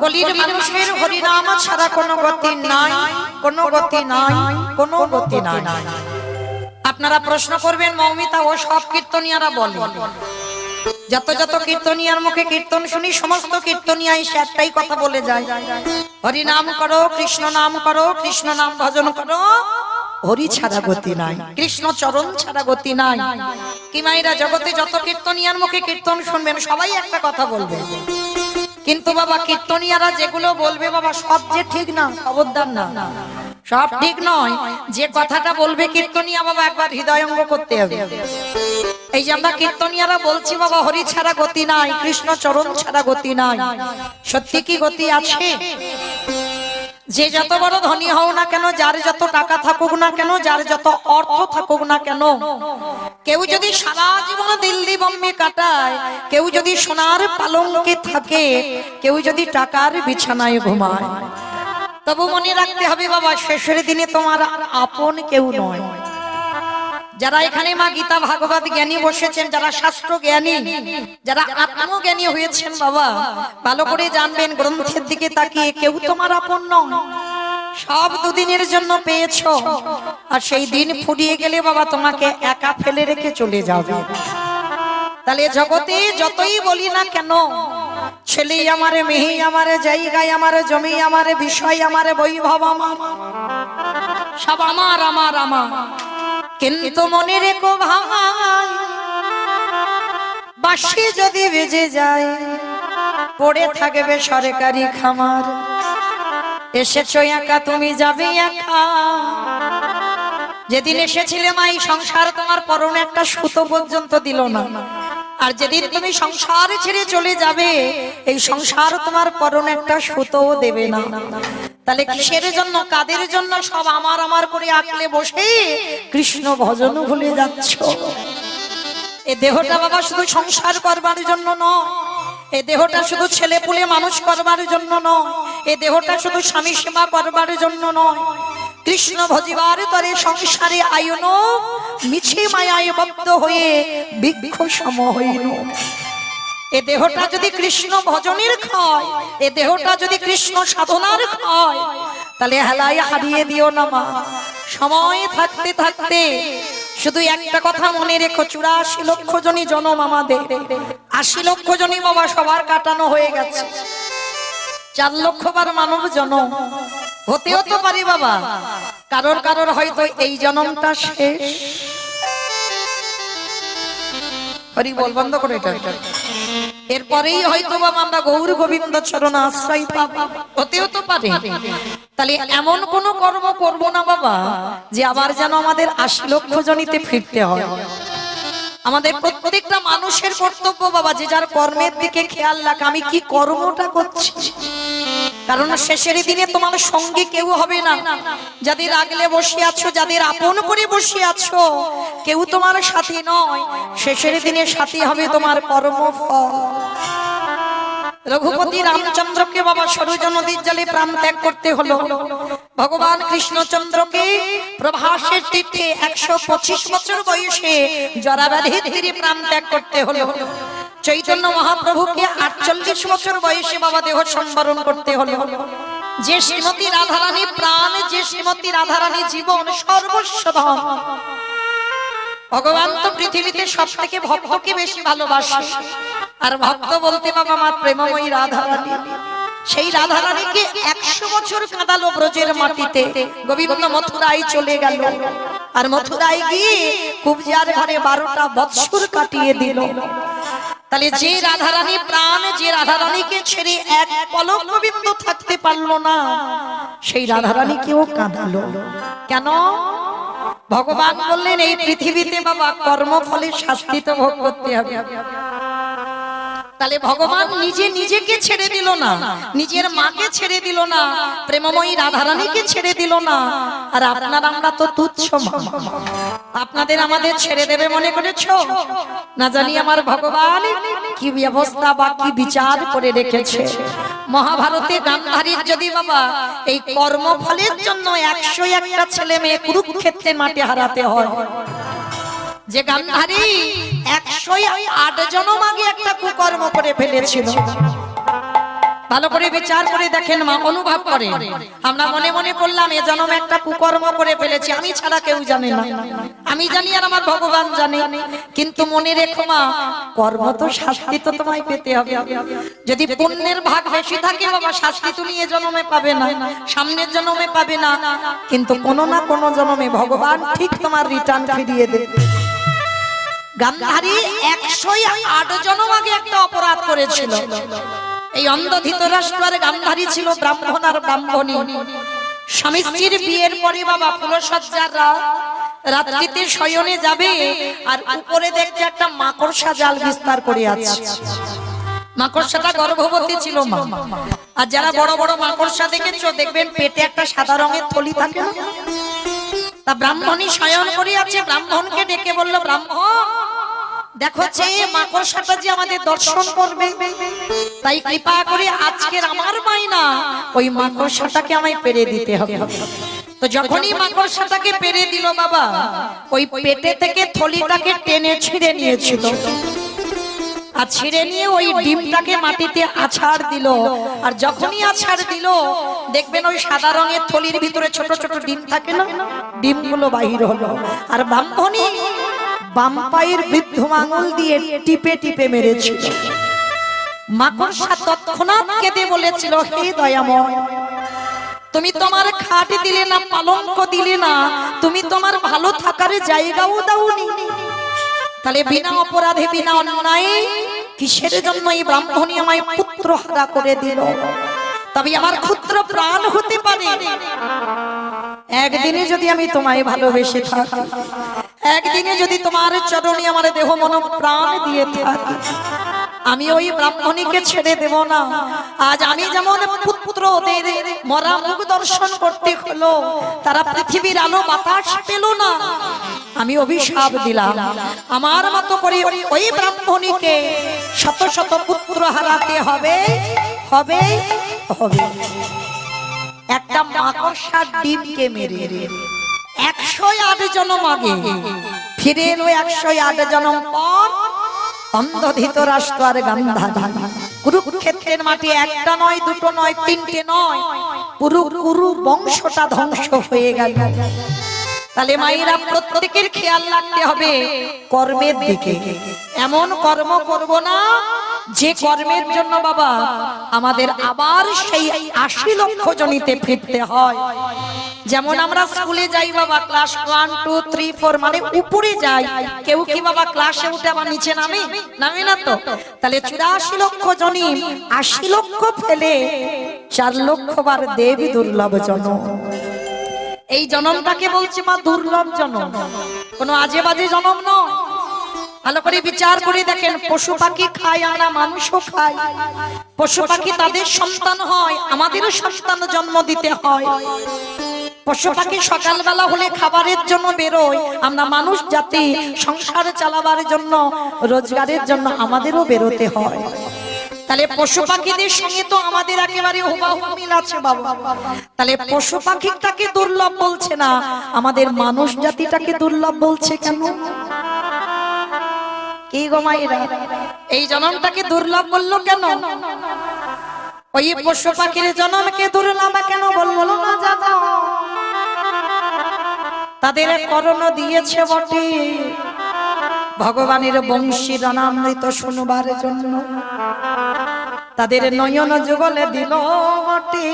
কলির মানুষের হরিনাম ছাড়া কোনো গতি নাই, কোনো গতি নাই, কোনো গতি নাই। আপনারা প্রশ্ন করবেন মৌমিতা ও সব কীর্তনিয়ারা বলে, যত যত কীর্তনিয়ার মুখে কীর্তন শুনি সমস্ত কীর্তনিয়াই একটাই কথা বলে যায়, হরি নাম করো, কৃষ্ণ নাম করো, কৃষ্ণ নাম ভজন করো, হরি ছাড়া গতি নাই, কৃষ্ণ চরণ ছাড়া গতি নাই। কি মাইরা জগতে যত কীর্তনিয়ার মুখে কীর্তন শুনবেন সবাই একটা কথা বলবে, কিন্তু বাবা কীর্তনিয়ারা যেগুলো বলবে বাবা সব যে ঠিক না, খবরদার না, সব ঠিক নয়। যে কথাটা বলবে কীর্তনিয়া বাবা একবার হৃদয়ঙ্গ করতে হবে। এই যে আমরা কীর্তনিয়ারা বলছি বাবা হরি ছাড়া গতি নাই, কৃষ্ণ চরণ ছাড়া গতি নাই, সত্যি কি গতি আছে? যে যত বড় ধনী হও না কেন, যার যত টাকা থাকুক না কেন, যার যত অর্থ থাকুক না কেন, কেউ যদি সারা জীবন দিল্লি বোম্বে কাটায়, কেউ যদি সোনার পালঙ্কে থাকে, কেউ যদি টাকার বিছানায় ঘুমায়, তবু মনে রাখতে হবে বাবা শেষের দিনে তোমার আপন কেউ নয়। যারা এখানে মা গীতা ভাগবত জ্ঞানী বসেছেন, যারা শাস্ত্র জ্ঞানী, যারা আত্মজ্ঞানী হয়েছেন বাবা, ভালো করে জানবেন গ্রন্থের দিকে তাকিয়ে কেউ তোমার আপন নয়। সব দুদিনের জন্য পেয়েছো, আর সেই দিন ফুরিয়ে গেলে বাবা তোমাকে একা ফেলে রেখে চলে যাবে। তাহলে জগতে যতই বলি না কেন, ছেলে আমারে, মেয়ে আমারে, জায়গায় আমারে, জমি আমারে, বিষয় আমারে, বৈভব আমার, সব আমার আমার আমার, কিন্তু মনে রেখো ভাই, বাঁশি যদি বেজে যায় পড়ে থাকবে সরকারি খামার। এসেছো একা, তুমি যাবে একা। যেদিন এসেছিলে মা এই সংসার তোমার পরনে একটা সুতো পর্যন্ত দিল না, আর যেদিন তুমি সংসার ছেড়ে চলে যাবে এই সংসার তোমার পরনে একটা সুতোও দেবে না। তাহলে কিসের জন্য, কাদের জন্য সব আমার আমার করে আঁকলে বসে কৃষ্ণ ভজন ভুলে যাচ্ছ? এই দেহটা বাবা শুধু সংসার করবার জন্য নয়, এই দেহটা শুধু ছেলে পুলে মানুষ করবার জন্য নয়, এই দেহটা শুধু স্বামী সেবা করবার জন্য নয়, কৃষ্ণ ভজিবার তরে সংসারে আয়ন মিছে মায়ায় বদ্ধ হয়ে বৃক্ষ সম হইল। এ দেহটা যদি কৃষ্ণ ভজনের খায়, এ দেহটা যদি কৃষ্ণ সাধনার খায়, তাহলে হেলাই হারিয়ে দিও না মা। সময় থাকতে থাকতে শুধু একটা কথা মনে রেখো, 84 লক্ষ জনই জনম আমাদের, 80 লক্ষ জনই বাবা সবার কাটানো হয়ে গেছে, 4 লক্ষ বার মানব জনম হতেও তো পারি বাবা, কারোর কারোর হয়তো এই জনমটা শেষ। হরি বল, বন্ধ করে এটা, এরপরেই হয়তো বাবা আমরা গৌর গোবিন্দ চরণ আশ্রয় পাবো, হতেও তো পারে। তাহলে এমন কোন কর্ম করব না বাবা যে আবার যেন আমাদের 80 লক্ষ জনিতে ফিরতে হয়। আমাদের প্রত্যেকটা মানুষের কর্তব্য বাবা যে যার কর্মের দিকে খেয়াল রাখা, আমি কি কর্মটা করছি। কারণ শেষের দিনে তোমার সঙ্গে কেউ হবে না, যাদের আগলে বসে আছো, যাদের আপন করে বসে আছো, কেউ তোমার সাথী নয়। শেষের দিনে সাথী হবে তোমার কর্মফল। রঘুপতি রামচন্দ্রকে বাবা সরজ নদীর জলে প্রাণ ত্যাগ করতে হলো, ভগবান কৃষ্ণচন্দ্রকে প্রভাসের তীর্থে 125 বছর বয়সে জরাব্যাধির তীরে প্রাণ ত্যাগ করতে হলো, চৈতন্য মহাপ্রভুকে 48 বছর বয়সে বাবা দেহ সম্বরণ করতে হলো। যে শ্রীমতী রাধারানী প্রাণ, যে শ্রীমতী রাধারানী জীবন, সর্বস্ব ধন। ভগবান তো পৃথিবীতে সব থেকে ভক্তকে বেশি ভালোবাসে, আর ভক্ত বলতে বাবা মা প্রেমময়ী রাধারানী। সেই রাধারানীকে 100 বছর কাঁদালো ব্রজের মাটিতে। গোবিন্দ মথুরায় চলে গেল, আর মথুরায় গিয়ে কুবজার ঘরে 12টা বৎসর কাটিয়ে দিল। তাহলে যে রাধারানী প্রাণ, যে রাধারানীকে ছেড়ে এক পলক গোবিন্দ থাকতে পারলো না, সেই রাধারানীকেও কাঁদালো। কেন? ভগবান বললেন এই পৃথিবীতে বাবা কর্মফলে শাস্তি তো ভোগ করতে হবে। তাহলে ভগবান নিজে নিজেকে ছেড়ে দিল না, নিজের মাকে ছেড়ে দিল না, প্রেমময়ী রাধারানীকে ছেড়ে দিল না। আর আপনারা আমরা তো তুচ্ছ, আপনাদের আমাদের ছেড়ে দেবে মনে করেছো? না জানি আমার ভগবান কি ব্যবস্থা বা কি বিচার করে রেখেছে। মহাভারতে গান্ধারীর যদি বাবা এই কর্মফলের জন্য 101টা ছেলে মেয়ে কুরুক্ষেত্রের মাঠে হারাতে হয়, যে গান্ধারী 108 জনম আগে একটা কুকর্ম করে ফেলেছিল, ভালো করে বিচার করে দেখেন মা, অনুভব করে। আমরা মনে মনে করলাম এ জন্মে একটা কুকর্ম করে ফেলেছি, আমি ছাড়া কেউ জানে না, আমি জানি আর আমার ভগবান জানে। কিন্তু মনে রেখো মা, কর্ম তো শাস্তি তো তোমায় পেতে হবে। যদি পুণ্যের ভাগ বেশি থাকে বাবা, শাস্তি তুমি এ জন্মে পাবে না, সামনের জন্মে পাবে না, কিন্তু কোনো না কোনো জন্মে ভগবান ঠিক তোমার রিটার্ন ফিরিয়ে দেবে। গান্ধারী 108 জন্ম আগে একটা অপরাধ করেছিল। এই অন্ধ ধৃতরাষ্ট্রের গান্ধারী ছিল ব্রাহ্মণ আর ব্রাহ্মণী। স্বামী স্ত্রীর বিয়ের পরে বাবা ফুলসজ্জার রাত্রিতে শয়নে যাবে, আর উপরে দেখছে একটা মাকড়সা জাল বিস্তার করে আছে। মাকড়সাটা গর্ভবতী ছিল মা। আর যারা বড় বড় মাকড়সা দেখেছো, দেখবেন পেটে একটা সাদা রঙের থলি থাকে না। তা ব্রাহ্মণী শয়ন করে আছে, ব্রাহ্মণকে ডেকে বলল, ব্রাহ্মণ দেখো যে মাকড়সাটা যে আমাদের দর্শন করবে, তাই কৃপা করে আজকের আমার মাইনা ওই মাকড়সাটাকে আমায় পেরে দিতে হবে। তো যখনই মাকড়সাটাকে পেরে দিল বাবা, ওই পেটে থেকে থলিটাকে টেনে ছিঁড়ে নিয়েছিল, আর ছিঁড়ে নিয়ে ওই ডিমটাকে মাটিতে আছাড় দিল। আর যখনই আছাড় দিল, দেখবেন ওই সাদা রঙের থলির ভিতরে ছোট ছোট ডিম থাকে না, ডিমগুলো বাহির হলো। আর ব্রাহ্মণী বাম পায়ের বৃদ্ধ আঙুল দিয়ে টিপে টিপে মেরেছিল। মাকড়সা তৎক্ষণাৎ কেঁদে বলেছিল, হে দয়াময়, তুমি তোমার খাট দিলে না, পালঙ্ক দিলে না, তুমি তোমার ভালো থাকার জায়গাও দাওনি, তাহলে বিনা অপরাধে বিনা অন্যায় কিসের জন্য এই ব্রাহ্মণী আমায় পুত্র হারা করে দিল? তবে আমার ক্ষুদ্র প্রাণ হতে পারে, একদিনে যদি আমি তোমায় ভালোবেসে থাকি, একদিনে যদি তোমার চরণে আমার দেহ মন প্রাণ দিয়ে থাকি, আমি ওই ব্রাহ্মণীকে ছেড়ে দেব না। আজ আমি যেমন পুত্রদের মরা মুখ দর্শন করতে হলো, তারা পৃথিবীর আলো বাতাস পেল না, আমি অভিশাপ দিলাম, আমার মতো করে ওই ব্রাহ্মণীকে শত শত পুত্র হারাতে হবে হবে হবে। একটা মাকড়সার ডিমকে মেরে 108 জন্ম আগে ফিরে এলো, 108 জন্ম পর অন্ধ ধৃতরাষ্ট্র আর গান্ধারী কুরুক্ষেত্রের মাটি একটা নয়, দুটো নয়, তিনটে নয়, পুরো কুরু বংশটা ধ্বংস হয়ে গেল। তাহলে মায়েরা প্রত্যেকের খেয়াল রাখতে হবে কর্মের দিকে। এমন কর্ম করব না যে কর্মের জন্য বাবা আমাদের আবার সেই 80 লক্ষ জনিতে ফিরতে হয়। যেমন আমরা স্কুলে যাই বাবা, ক্লাস 1 2 3 4 মানে উপরে যাই, কেউ কি বাবা ক্লাসে উঠে আবার নিচে নামে না তো? তাহলে 84 লক্ষ জনি 80 লক্ষ ফেলে 4 লক্ষ বার দেবী দুর্লভ জনম। এই জনমটাকে বলছে মা দুর্লভ জনম, কোনো আজে বাজে জনম নয়। ভালো করে বিচার করে দেখেন, পশু পাখি খায়, আমরা মানুষও খাই। পশু পাখি তাদের সন্তান হয়, আমাদেরও সন্তান জন্ম দিতে হয়। পশু পাখি সকালবেলা হলে খাবারের জন্য বেরোয়, আমরা মানুষ জাতি সংসার চালাবার জন্য, রোজগারের জন্য আমাদেরও বেরোতে হয়। তাহলে পশু পাখিদের সঙ্গে তো আমাদের একেবারে হুবহু মিল আছে বাবা। তাহলে পশু পাখিটাকে দুর্লভ বলছে না, আমাদের মানুষ জাতিটাকে দুর্লভ বলছে কেন? কি গো মায়েরা, এই জন্মটাকে দুর্লভ বললো কেন? ওই পশু পাখির জন্মকে দুর্লভ কেন বললো না জানো? তাদের করণ দিয়েছে বটে ভগবানের বংশী রণামৃত শুনবার জন্য, তাদের নয়ন যুগলে দিল বটে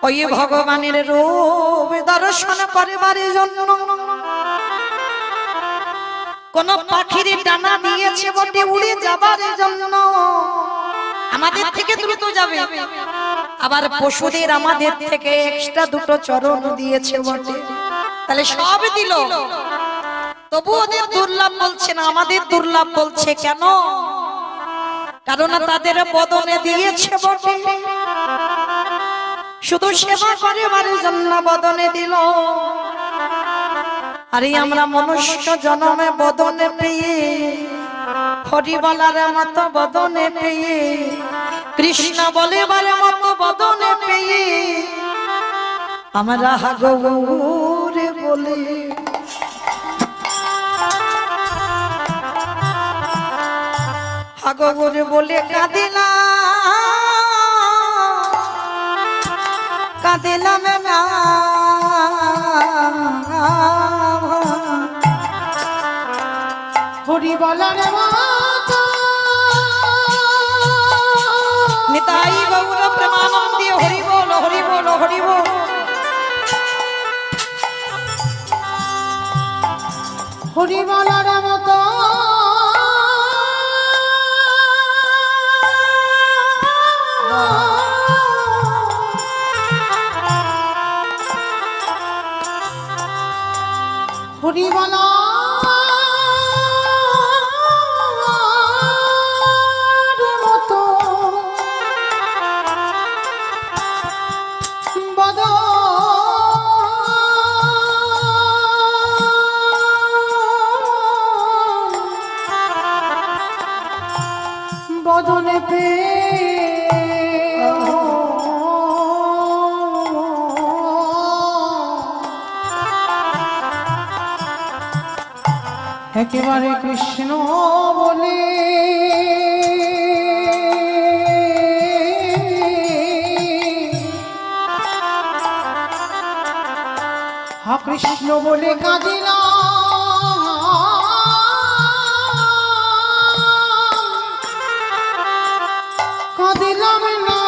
ওই ভগবানের রূপ দর্শন করবার জন্য। কোন পাখির ডানা দিয়েছে বটে উড়ে যাবার জন্য, আমাদের থেকে দ্রুত যাবে। আবার পশুদের আমাদের থেকে এক্সট্রা দুটো চরণ দিয়েছে বটে। তাহলে সব দিল, তবু ওদের দুর্লভ বলছে না, আমাদের দুর্লভ বলছে কেন? কারণ তাদের বদনে দিয়েছে বটে, শুধু সেবা করিবার জন্য বদনে দিল। আরে আমরা মনুষ্য জন্মে বদনে পেয়ে, হরি বলার মতো বদনে পেয়ে, কৃষ্ণ বলেবার মতো বদনে পেয়ে, আমরা হাগরে বলে হাগরে বলে কাঁদিলাম। কাঁদিলাম না হরি বলার মতো নিতাই গৌর প্রেমানন্দে হরি বল হরি বল হরি বল। হরি বলার মতো হরি বলা বদনে পে একেবারে কৃষ্ণ বলে হা কৃষ্ণ বলে কাঁদিলাম কাঁদিলাম না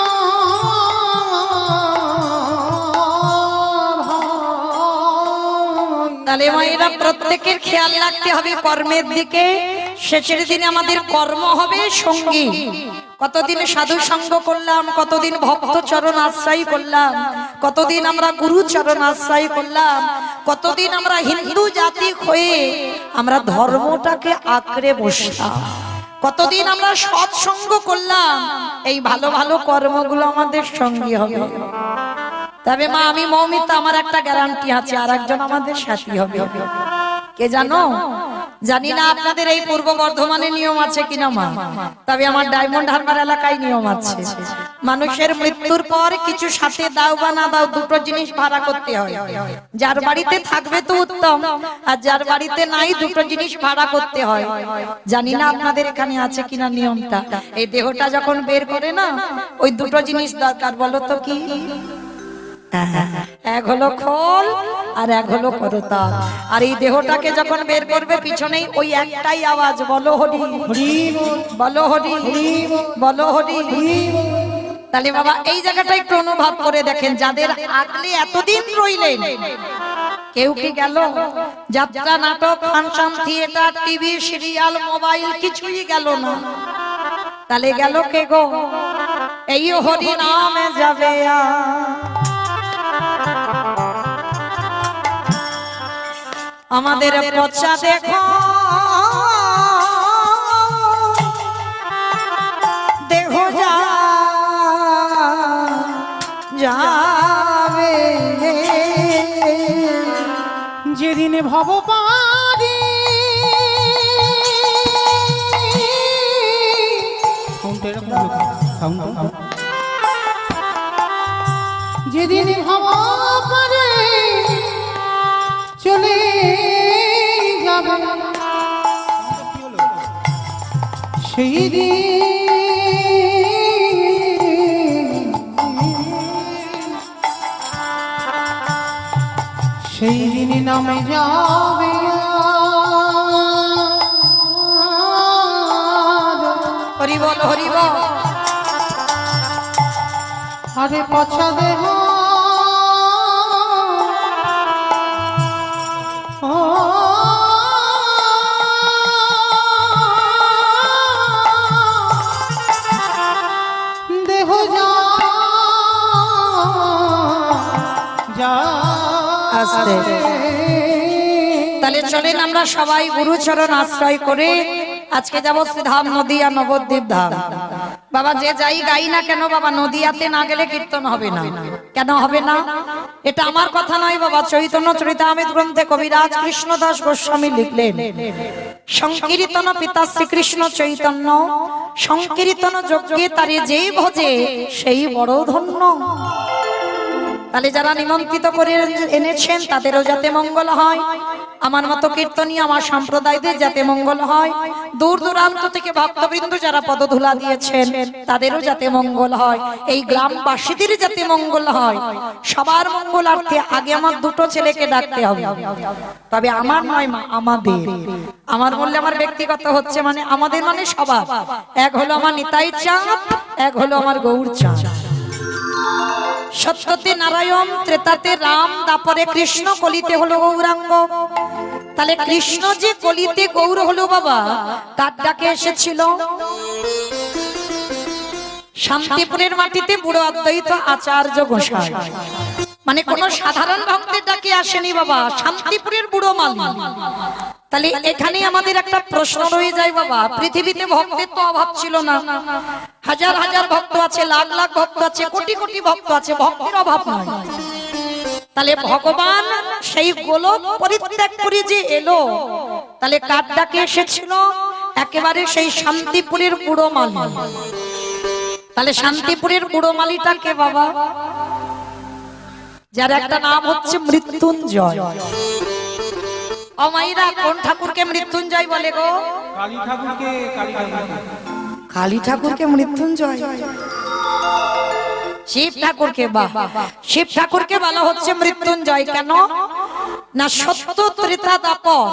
তাহলে মায়েরা প্রত্যেকের খেয়াল রাখতে হবে কর্মের দিকে। শেষের দিনে আমাদের কর্ম হবে সঙ্গী। কতদিন সাধু সঙ্গ করলাম, কতদিন ভক্ত চরণ আশ্রয় করলাম, কতদিন আমরা গুরু চরণ আশ্রয় করলাম, কতদিন আমরা হিন্দু জাতি হয়ে আমরা ধর্মটাকে আঁকড়ে বসলাম, কতদিন আমরা সৎসঙ্গ করলাম। এই ভালো ভালো কর্মগুলো আমাদের সঙ্গী হবে। তবে মা আমি মৌমিতা, আমার একটা গ্যারান্টি আছে, আর একজন আমাদের সাথী হবে। কে জানো? জানি না আপনাদের এই পূর্ব বর্ধমানে নিয়ম আছে কিনা মা, তবে আমার ডায়মন্ড হারবার এলাকায় নিয়ম আছে। মানুষের মৃত্যুর পর কিছু সাথে দাও বা না দাও, দুটো জিনিস ভাড়া করতে হয়। যার বাড়িতে থাকবে তো উত্তম, আর যার বাড়িতে নাই দুটো জিনিস ভাড়া করতে হয়। জানি না আপনাদের এখানে আছে কিনা নিয়মটা। এই দেহটা যখন বের করে না, ওই দুটো জিনিস দরকার। বলো তো কি? এক হলো খোল আর এক হলো করতা। আর এই দেহটাকে যখন বের করবে পিছনেই ওই একটাই আওয়াজ, বলো হরি বলো হরি বলো হরি। তাহলে বাবা এই জায়গাটা একটু অনুভব করে দেখেন, যাদের আগলে এতদিন রইলেন, কেউ কি গেল? যাত্রা, নাটক, function, theatre, TV, serial, mobile কিছুই গেল না। তাহলে গেল কে গো? এই হরি নামে যাবে। আমাদের পচা দেখো দেহ যাবে, যেদিন ভব পারি যেদিন ভব পারে চলে যাবে, সেই দিন সেই দিন নামে যাবে। হরি বল হরি বল। আরে পচা দেহ দেহ আস্তে। তাহলে চলেন আমরা সবাই গুরুচরণ আশ্রয় করে আজকে যাবো শ্রীধাম নদিয়া নবদ্বীপ ধাম। বাবা যে যাই গাই না কেন বাবা, নদিয়াতে না গেলে কীর্তন হবে না। কেন হবে না? এটা আমার কথা নয় বাবা, চৈতন্য চরিতামৃত গ্রন্থে কবিরাজ কৃষ্ণদাস গোস্বামী লিখলেন, সংকীর্তন পিতা শ্রীকৃষ্ণ চৈতন্য, সংকীর্তন যজ্ঞে তারে যেই ভজে সেই বড় ধন্য। তাহলে যারা নিমন্ত্রিত করে এনেছেন তাদেরও যাতে মঙ্গল হয়, আমার মতো কীর্তনী আমার সম্প্রদায়দের যাতে মঙ্গল হয়, দূর দূরান্ত থেকে ভক্তবৃন্দ যারা পদধূলা দিয়েছেন তাদেরও যাতে মঙ্গল হয়, এই গ্রামবাসীদের যাতে মঙ্গল হয়, সবার মঙ্গলার্থে আগে আমার দুটো ছেলেকে ডাকতে হবে। তবে আমার নয় মা, আমাদের। আমার বললে আমার ব্যক্তিগত হচ্ছে, মানে আমাদের মানে সবার। এক হলো আমার নিতাই চাঁদ, এক হলো আমার গৌর চাঁদ। সত্যতে নারায়ণ, ত্রেতাতে রাম, তারপরে কৃষ্ণ, কলিতে হলো গৌরাঙ্গ। তাহলে কৃষ্ণ যে কলিতে গৌর হলো বাবা, কার ডাকে এসেছিল? শান্তিপুরের মাটিতে বুড়ো অদ্বৈত আচার্য গোসাই, মানে কোন সাধারণ ভক্তের ডাকে আসেনি বাবা, শান্তিপুরের বুড়ো মালি। তাহলে এখানে আমাদের একটা প্রশ্ন রয়ে যায় বাবা, পৃথিবীতে ভক্তের তো অভাব ছিল না, হাজার হাজার ভক্ত আছে, লাখ লাখ ভক্ত আছে, কোটি কোটি ভক্ত আছে, ভক্তের অভাব নয়। তাহলে ভগবান সেই গোলক পরিত্যাগ করে যে এলো, তাহলে কার ডাকে এসেছিল? একেবারে সেই শান্তিপুরের বুড়ো মালি। তাহলে শান্তিপুরের বুড়ো মালিটা কে বাবা? যার একটা নাম হচ্ছে মৃত্যুঞ্জয়। ও মাইরা, কোন ঠাকুরকে মৃত্যুঞ্জয় বলে গো? কালী ঠাকুরকে। কালী ঠাকুরকে মৃত্যুঞ্জয়, শিব ঠাকুরকে, বাহ, শিব ঠাকুরকে বলা হচ্ছে মৃত্যুঞ্জয়। কেন না? সত্য, ত্রেতা, দ্বাপর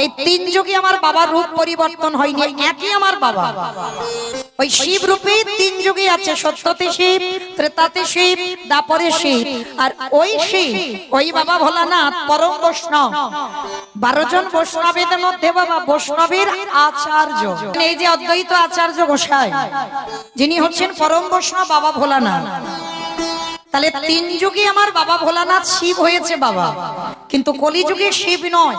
এই তিন যুগে আমার বাবার রূপ পরিবর্তন হয়নি, একই আমার বাবা। ওই শিব রূপে তিন যুগে আছে, সত্যতে শিব, ত্রেতাতে শিব, দ্বাপরে শিব। আর ওই শিব, ওই বাবা ভোলানাথ পরম বৈষ্ণব। 12 জন বৈষ্ণবের মধ্যে বাবা বৈষ্ণবের আচার্য এই যে অদ্বৈত আচার্য গোসাই, যিনি হচ্ছেন পরম বৈষ্ণব বাবা ভোলানাথ। তাহলে তিন যুগে আমার বাবা ভোলানাথ শিব হয়েছে বাবা, কিন্তু কলিযুগে শিব নয়।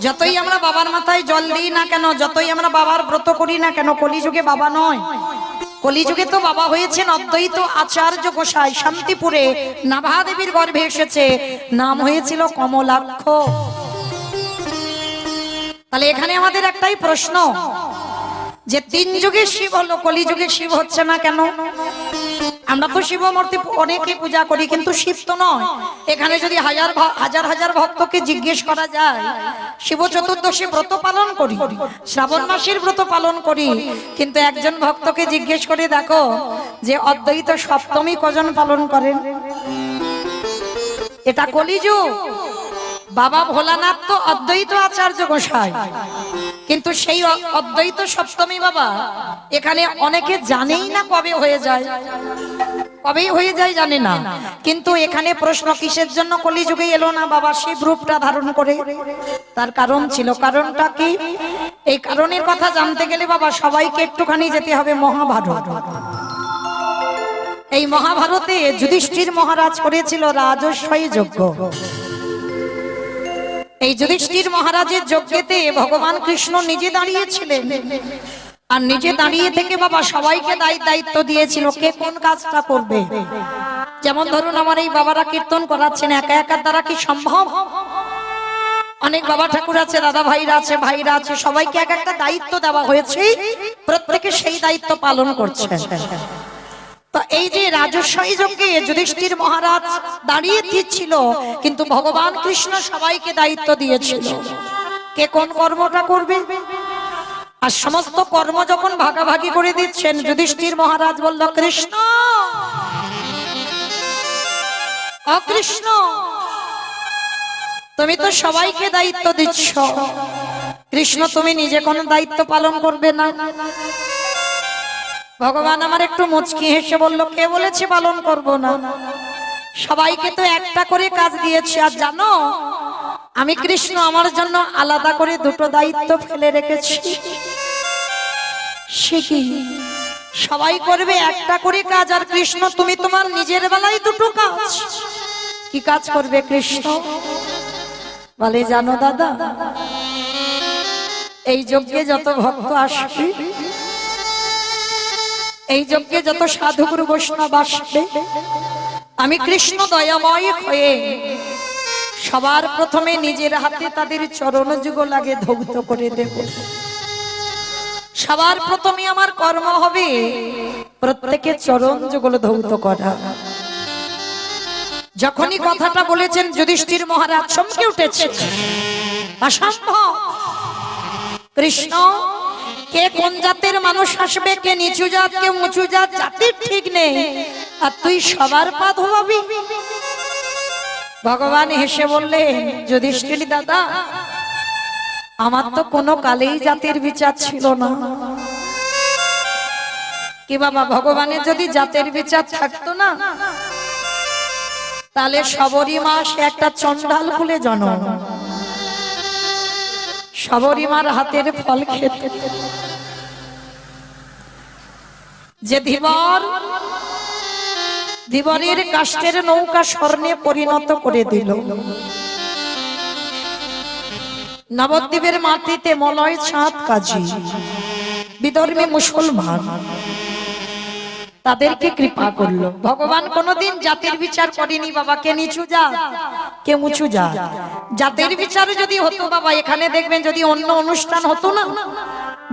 যতই আমরা বাবার মাথায় জল দিই না কেন, যতই আমরা বাবার ব্রত করি না কেন, কলিযুগে বাবা নয়। কলিযুগে তো বাবা হয়েছেন অদ্বৈত আচার্য গোসাই, শান্তিপুরে নাভাদেবীর গর্ভে এসেছে, নাম হয়েছিল কমলাক্ষ। তাহলে এখানে আমাদের একটাই প্রশ্ন, যে তিন যুগে শিব হলো, কলিযুগে শিব হচ্ছে না কেন? আমরা তো শিব মূর্তি অনেকে পূজা করি, কিন্তু শিব তো নয়। এখানে যদি হাজার হাজার ভক্তকে জিজ্ঞেস করা যায়, শিব চতুর্দশী ব্রত পালন করি, শ্রাবণ মাসের ব্রত পালন করি, কিন্তু একজন ভক্তকে জিজ্ঞেস করে দেখো যে অদ্বৈত সপ্তমী কজন পালন করেন? এটা কলিযুগ। বাবা ভোলানাথ তো অদ্বৈত আচার্য গোসাই, কিন্তু সেই অদ্বৈত সপ্তমী বাবা এখানে অনেকে জানেই না কবে হয়ে যায়, কবেই হয়ে যায় জানে না। কিন্তু এখানে প্রশ্ন, কিসের জন্য কলিযুগে এলো না বাবা শিব রূপটা ধারণ করে? তার কারণ ছিল। কারণটা কি? এই কারণের কথা জানতে গেলে বাবা সবাইকে একটুখানি যেতে হবে মহাভারত। এই মহাভারতে যুধিষ্ঠির মহারাজ করেছিল রাজস্বী যজ্ঞ। এই যুধিষ্ঠির মহারাজের যজ্ঞেতে ভগবান কৃষ্ণ নিজে দাঁড়িয়েছিলেন, আর নিজে দাঁড়িয়ে থেকে বাবা সবাইকে দায়িত্ব দিয়েছিল কে কোন কাজটা করবে। যেমন ধরুন আমার এই বাবারা কীর্তন করাচ্ছেন, একা একার দ্বারা কি সম্ভব? অনেক বাবা ঠাকুর আছে, দাদা ভাইরা আছে, ভাইরা আছে, সবাইকে এক একটা দায়িত্ব দেওয়া হয়েছে, প্রত্যেকে সেই দায়িত্ব পালন করছে। তো এই যে রাজস্বী যজ্ঞে যুধিষ্ঠির মহারাজ দাঁড়িয়ে দিচ্ছিল, কিন্তু ভগবান কৃষ্ণ সবাইকে দায়িত্ব দিয়েছিল কে কোন কর্মটা করবে। আর সমস্ত কর্ম যখন ভাগাভাগি করে দিচ্ছেন, যুধিষ্ঠির মহারাজ বলল, কৃষ্ণ, অকৃষ্ণ, তুমি তো সবাইকে দায়িত্ব দিচ্ছ, কৃষ্ণ তুমি নিজে কোনো দায়িত্ব পালন করবে না? ভগবান আমার একটু মুচকি হেসে বলল, কে বলেছে পালন করব না? সবাইকে তো একটা করে কাজ দিয়েছি। আর জানো আমি কৃষ্ণ আমার জন্য আলাদা করে দুটো দায়িত্ব ফেলে রেখেছি। সে কি? সবাই করবে একটা করে কাজ, আর কৃষ্ণ তুমি তোমার নিজের বেলায় দুটো কাজ। কি কাজ করবে কৃষ্ণ? বলে, জানো দাদা, এই যজ্ঞে যত ভক্ত আসবে, এই যজ্ঞে যত সাধুগুরু বৈষ্ণব আসবে, আমি কৃষ্ণ দয়াময় হয়ে সবার প্রথমে নিজের হাতে তাদের চরণ যুগলাগে ধৌত করে দেব। সবার প্রথমে আমার কর্ম হবে প্রত্যেকের চরণ যুগল ধৌত করা। যখনই কথাটা বলেছেন যুধিষ্ঠির মহারাজ চমকে উঠেছে। অসম্ভব। কৃষ্ণ কে কোন জাতের মানুষ আসবে, কে নিচু জাত, কে উঁচু জাত, জাতির ঠিক নেই, আর তুই সবার পা ধোয়াবি। ভগবান হেসে বললেন, যুধিষ্ঠির দাদা, আমার তো কোনো কালেই জাতির বিচার ছিল না। কি বাবা, ভগবানের যদি জাতের বিচার থাকতো না, তাহলে সবরী মাস একটা চন্ডাল খুলে জন্ম, সবরী মার হাতের ফল খেতে। যে ধীবরের কাষ্ঠের নৌকা স্বর্ণে পরিণত করে দিল, নবদ্বীপের মাটিতে মলয় চাঁদ কাজী বিধর্মী মুসলমান তাদেরকে কৃপা করলো। ভগবান কোনোদিন জাতির বিচার করেনি বাবা, কে নিচু জাত, কে উঁচু জাত। জাতির বিচার যদি হতো বাবা, এখানে দেখবেন যদি অন্য অনুষ্ঠান হতো না,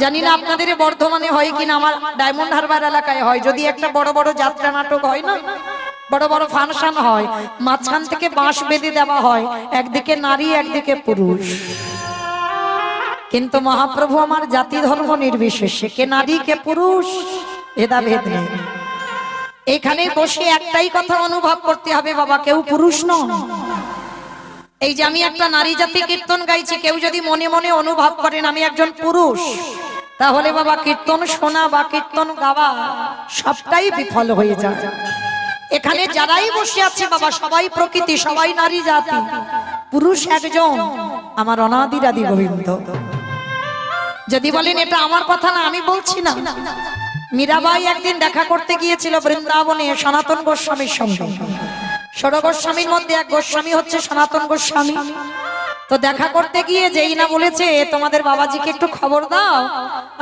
জানি না আপনাদের বর্ধমানে হয় কিনা, আমার ডায়মন্ড হারবার এলাকায় হয়, যদি একটা বড় বড় যাত্রা নাটক হয় না, বড় বড় ফাংশন হয়, মাঝখান থেকে বাঁশ বেঁধে দেওয়া হয়, একদিকে নারী একদিকে পুরুষ। কিন্তু মহাপ্রভু আমার জাতি ধর্ম নির্বিশেষে, কে নারী কে পুরুষ ভেদাভেদ নেই। এখানে বসে একটাই কথা অনুভব করতে হবে বাবা, কেউ পুরুষ নয়। এই যে আমি একটা নারী জাতি কীর্তন গাইছি, কেউ যদি মনে মনে অনুভব করেন আমি একজন পুরুষ, তাহলে বাবা কীর্তন শোনা বা কীর্তন গাওয়া সবটাই বিফল হয়ে যায়। এখানে যারাই বসে আছে বাবা, সবাই প্রকৃতি, সবাই নারী জাতি, পুরুষ একজন, আমার অনাদিরাদি গোবিন্দ। যদি বলেন এটা আমার কথা না, আমি বলছি না। মীরাবাই একদিন দেখা করতে গিয়েছিল বৃন্দাবনে সনাতন গোস্বামীর সঙ্গে। ষোড় গোস্বামীর মধ্যে এক গোস্বামী হচ্ছে সনাতন গোস্বামী। তো দেখা করতে গিয়ে যেই না বলেছে, তোমাদের বাবাজিকে একটু খবর দাও,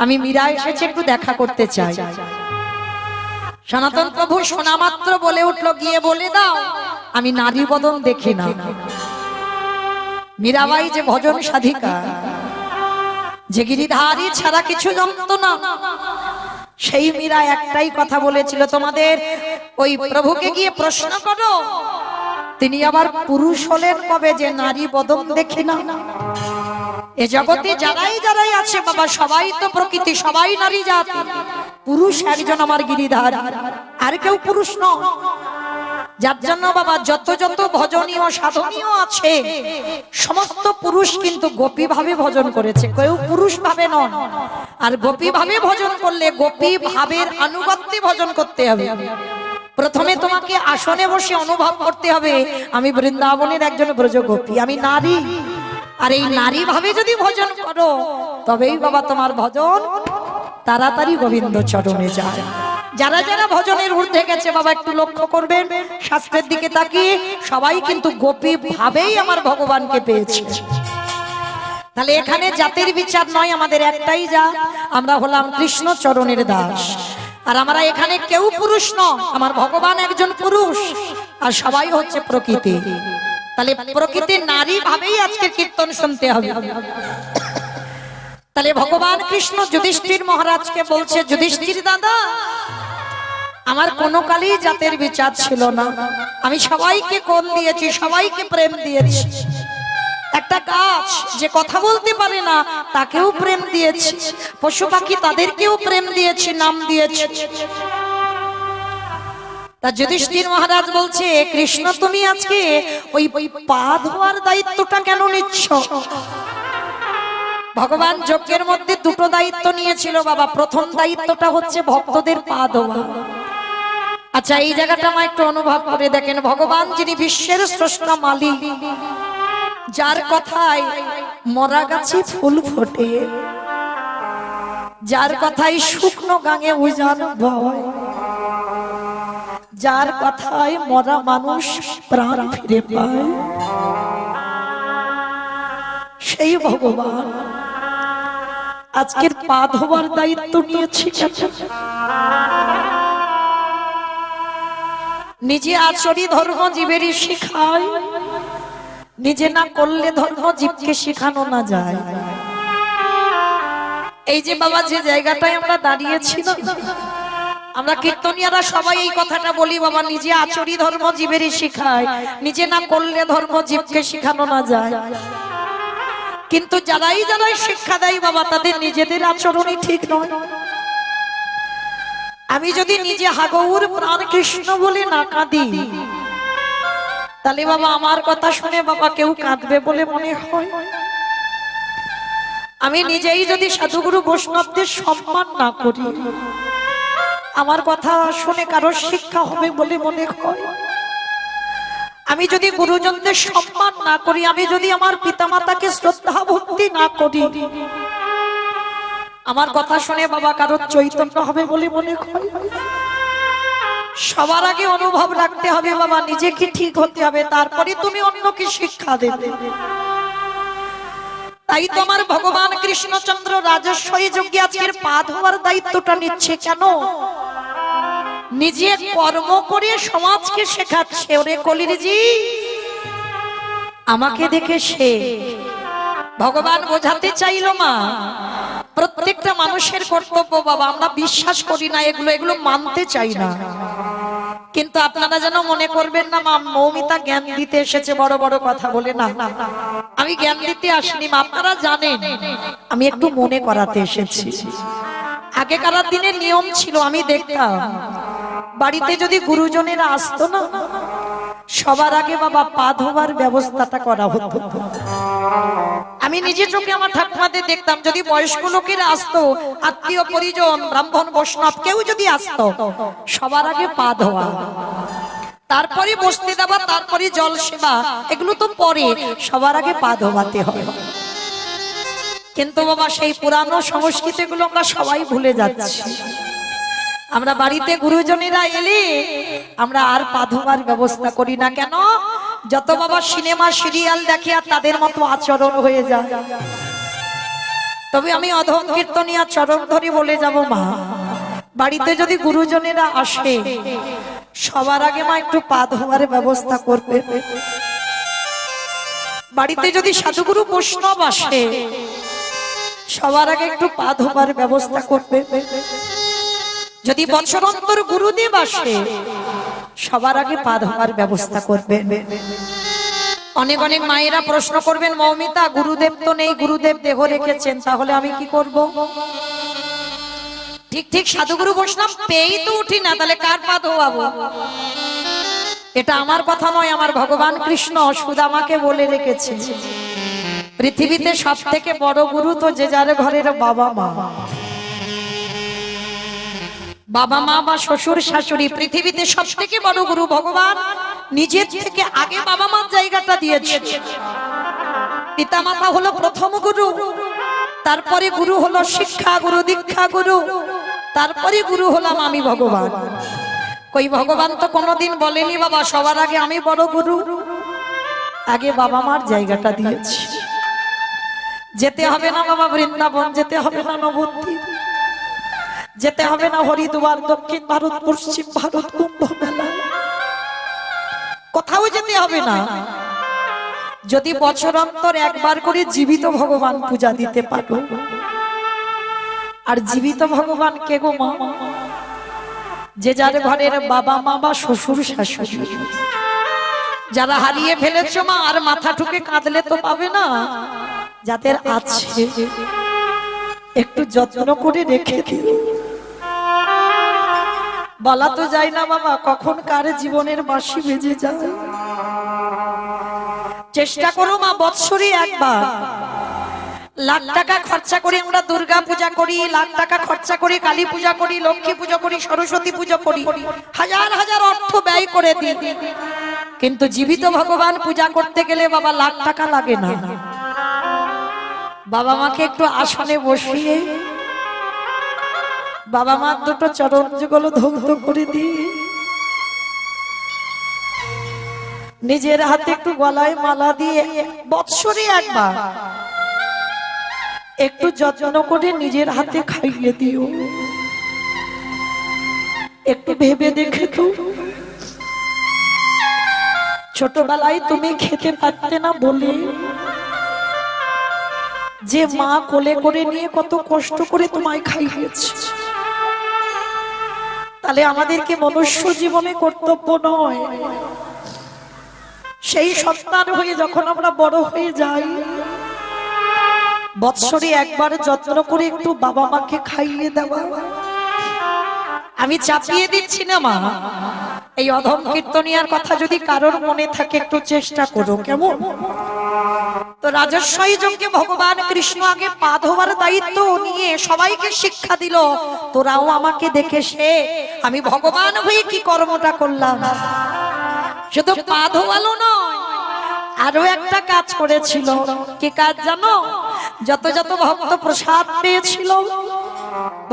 আমি মীরা এসেছে, একটু দেখা করতে চাই। সনাতন প্রভু শোনা মাত্র বলে উঠলো, গিয়ে বলে দাও আমি নারী বদন দেখি না। মীরাবাই যে ভজন সাধিকা, যে গিরিধারী ছাড়া কিছু জানতো না, সেই মীরা একটাই কথা বলেছিল, তোমাদের ওই প্রভুকে গিয়ে প্রশ্ন করো, তিনি আবার পুরুষ হলেন কবে যে নারী বদন দেখে না। এ জগতে যারাই আছে বাবা, সবাই তো প্রকৃতি, সবাই নারী জাতি, পুরুষ একজন আমার গিরিধার, আর কেউ পুরুষ নয়। যার জন্য বাবা যত যত ভজনীয় সাধনীয় আছে, সমস্ত পুরুষ কিন্তু গোপী ভাবে ভজন করেছে, কেউ পুরুষ ভাবে নয়। আর গোপী ভাবে ভজন করলে গোপী ভাবের আনুগত্যে ভজন করতে হবে। প্রথমে তোমাকে আসনে বসে অনুভব করতে হবে আমি বৃন্দাবনের একজন ব্রজগোপী, আমি নারী। আর এই নারী ভাবে যদি ভজন করো, তবেই বাবা তোমার ভজন তাড়াতাড়ি গোবিন্দ চরণে যায়। যারা যারা ভজনের ঊর্ধ্বে গেছে বাবা একটু লক্ষ্য করবেন, শাস্ত্রের দিকে তাকিয়ে সবাই কিন্তু গোপী ভাবেই আমার ভগবানকে পেয়েছে। তাহলে এখানে জাতির বিচার নয়, আমাদের একটাই জাত, আমরা হলাম কৃষ্ণ চরণের দাস। আর আমরা এখানে কেউ পুরুষ নয়, আমার ভগবান একজন পুরুষ, আর সবাই হচ্ছে প্রকৃতি। তাহলে প্রকৃতির নারী ভাবেই আজকে কীর্তন শুনতে হবে। তাহলে ভগবান কৃষ্ণ যুধিষ্ঠির মহারাজকে বলছে, যুধিষ্ঠির দাদা, আমার কোনো কালেই জাতের বিচার ছিল না, আমি সবাইকে কোল দিয়েছি, সবাইকে প্রেম দিয়েছি। একটা গাছ যে কথা বলতে পারে না তাকেও প্রেম দিয়েছি, পশু পাখি তাদেরকেও প্রেম দিয়েছি, নাম দিয়েছি। তা যুধিষ্ঠির মহারাজ বলছে, কৃষ্ণ তুমি আজকে ওই পা ধোয়ার দায়িত্বটা কেন নিচ্ছ? ভগবান যজ্ঞের মধ্যে দুটো দায়িত্ব নিয়েছিল বাবা। প্রথম দায়িত্বটা হচ্ছে ভক্তদের পা ধোয়া। আচ্ছা, এই জায়গাটা আমার একটু অনুভব করে দেখেন, ভগবান যিনি বিশ্বের স্রষ্টা মালিক, যার কথায় মরা গাছে ফুল ফোটে, যার কথায় শুকনো গাঙে উজান বয়, যার কথায় মরা মানুষ প্রাণ ফিরে পায়, সেই ভগবান আজকের পা ধোয়ার দায়িত্ব নিয়েছে। নিজে আচরি ধর্ম জীবেরই শিখায়, নিজে না করলে ধর্ম জীবকে শিখানো না যায়। এই যে বাবা যে জায়গাটায় আমরা দাঁড়িয়েছি না, আমরা কীর্তনিয়ারা সবাই এই কথাটা বলি বাবা, নিজে আচরি ধর্ম জীবেরই শিখায়, নিজে না করলে ধর্ম জীবকে শিখানো না যায়। কিন্তু যারাই যারাই শিক্ষা দেয় বাবা তাদের নিজেদের আচরণই ঠিক নয়। আমি যদি নিজে হাগৌর প্রাণ কৃষ্ণ বলে না কাঁদি, তাহলে বাবা আমার কথা শুনে বাবা কেউ কাঁদবে বলে মনে হয়? আমি নিজেই যদি সাধুগুরু বৈষ্ণবদের সম্মান না করি, আমার কথা শুনে কারো শিক্ষা হবে বলে মনে হয়? আমি যদি গুরুজনদের সম্মান না করি, আমি যদি আমার পিতামাতাকে শ্রদ্ধা ভক্তি না করি, আমার কথা শুনে বাবা কারোর চৈতন্য হবে বলে মনে হয়? সবার আগে অনুভব রাখতে হবে বাবা, নিজেকে ঠিক হতে হবে, তারপরে তুমি অন্যকে শিক্ষা দেবে। তাই তো আমার ভগবান কৃষ্ণচন্দ্র রাজস্বী যজ্ঞে আজকের পা ধোয়ার দায়িত্বটা নিচ্ছে। কেন? নিজে কর্ম করে সমাজকে শেখাচ্ছে। ওরে কলিরজি, আমাকে দেখে সে ভগবান বোঝাতে চাইলো মা, প্রত্যেকটা মানুষের কর্তব্য বাবা, আমরা বিশ্বাস করি না এগুলো, এগুলো মানতে চাই না, কিন্তু আপনারা যেন মনে করবেন না মা মৌমিতা জ্ঞান দিতে এসেছে বড় বড় কথা বলে। না, আমি জ্ঞান দিতে আসিনি মা, আপনারা জানেন আমি একটু মনে করাতে এসেছি। আগেকার দিনের নিয়ম ছিল, আমি দেখতাম বাড়িতে যদি গুরুজনেরা আসতো না, সবার আগে বাবা পা ধোবার ব্যবস্থাটা করা হতো। আমি নিজে চোখে আমার ঠাকুমাদের দেখতাম, যদি বয়স্ক লোকেরা আসতো, আত্মীয় পরিজন ব্রাহ্মণ বৈষ্ণব কেউ যদি আসতো, সবার আগে পা ধোয়া, তারপরে বসতে দেওয়া, তারপরে জল সেবা, এগুলো তো পরে, সবার আগে পা ধোয়াতে হয়। কিন্তু বাবা সেই পুরানো সংস্কৃতি গুলো আমরা সবাই ভুলে যাচ্ছি। আমরা বাড়িতে গুরুজনেরা এলে আমরা আর পা ধোয়ার ব্যবস্থা করি না। কেন? যত বাবা সিনেমা সিরিয়াল দেখে আর তাদের মতো আচরণ হয়ে যায়। তবে আমি অধম কীর্তনিয়া চরণ ধরে বলে যাব মা, বাড়িতে যদি গুরুজনেরা আসে, সবার আগে মা একটু পা ধোয়ার ব্যবস্থা করবে। বাড়িতে যদি সাধুগুরু বৈষ্ণব আসে, সবার আগে একটু পা ধোয়ার ব্যবস্থা করবে। যদি বৎসরন্তর গুরুদেব আসে, সবার আগে পা ধোয়ার ব্যবস্থা করবে। অনেক অনেক মায়েরা প্রশ্ন করবেন, মৌমিতা গুরুদেব তো নেই, গুরুদেব দেহ রেখেছেন, তাহলে আমি কি করব? ঠিক ঠিক সাধুগুরু বৈষ্ণব পেয়েই তো উঠি না, তাহলে কার পা ধোয়াবো? এটা আমার কথা নয়, আমার ভগবান কৃষ্ণ সুদামাকে বলে রেখেছে, পৃথিবীতে সব থেকে বড় গুরু তো যে যার ঘরের বাবা মা। বাবা মা বা শ্বশুর শাশুড়ি পৃথিবীতে সব থেকে বড় গুরু। ভগবান নিজের থেকে আগে বাবা মার জায়গাটা দিয়েছে। পিতা মাতা হলো প্রথম গুরু, তারপরে গুরু হলো শিক্ষা গুরু, দীক্ষা গুরু, তারপরে গুরু হলাম আমি ভগবান। কই ভগবান তো কোনোদিন বলেনি বাবা সবার আগে আমি বড় গুরু, আগে বাবা মার জায়গাটা দিয়েছি। যেতে হবে না বাবা বৃন্দাবন, যেতে হবে না নবদ্বীপ, যেতে হবে না হরিদ্বার, দক্ষিণ ভারত, পশ্চিম ভারত, কুম্ভ মেলা, কোথাও যেতে হবে না। যদি বছর অন্তর একবার করে জীবিত ভগবান পূজা দিতে পারো। আর জীবিত ভগবান কে গো মা? যে যার ঘরের বাবা মা বা শ্বশুর শাশুড়ি, যারা হারিয়ে ফেলেছো মা, আর মাথা ঠুকে কাঁদলে তো পাবে না। যাদের আছে একটু যত্ন করে রেখে দিও। বলা তো যায় না বাবা কখন কার জীবনের বাঁশি বেজে যায়। চেষ্টা করো মা বৎসরে একবার, লাখ টাকা খরচা করে আমরা দুর্গা পূজা করি, লাখ টাকা খরচা করে কালী পূজা করি, লক্ষ্মী পূজা করি, সরস্বতী পূজা করি, হাজার হাজার অর্থ ব্যয় করে দিই, কিন্তু জীবিত ভগবান পূজা করতে গেলে বাবা লাখ টাকা লাগে না। বাবা মাকে একটু আসনে বসিয়ে বাবা মার দুটো চরণ যুগল ধৌত করে দিই, নিজের হাতে একটু গলায় মালা দিয়ে বৎসরে একবার একটু যত্ন করে নিজের হাতে খাইয়ে দিও। একটু ভেবে দেখে তো, ছোটবেলায় তুমি খেতে পারতে না বলে যে মা কোলে করে নিয়ে কত কষ্ট করে তোমায় খাইয়েছে, তাহলে আমাদেরকে মনুষ্য জীবনে কর্তব্য নয় সেই সন্তান হয়ে যখন আমরা বড় হয়ে যাই, বৎসরে একবার যত্ন করে একটু বাবা মাকে খাইয়ে দেওয়া। আমি চাপিয়ে দিচ্ছি না মা, এই অধম কীর্তনিয়ার কথা যদি কারোর মনে থাকে একটু চেষ্টা করো, কেমন? তো রাজস্বই যজ্ঞে ভগবান কৃষ্ণ আগে পা ধোয়ার দায়িত্ব নিয়ে সবাইকে শিক্ষা দিল, তোরাও আমাকে দেখে সে আমি ভগবান হয়ে কি কর্মটা করলাম। শুধু পা ধোয়ালো নয়, আরো একটা কাজ করেছিল। কি কাজ জানো? যত যত ভক্ত প্রসাদ পেয়েছিল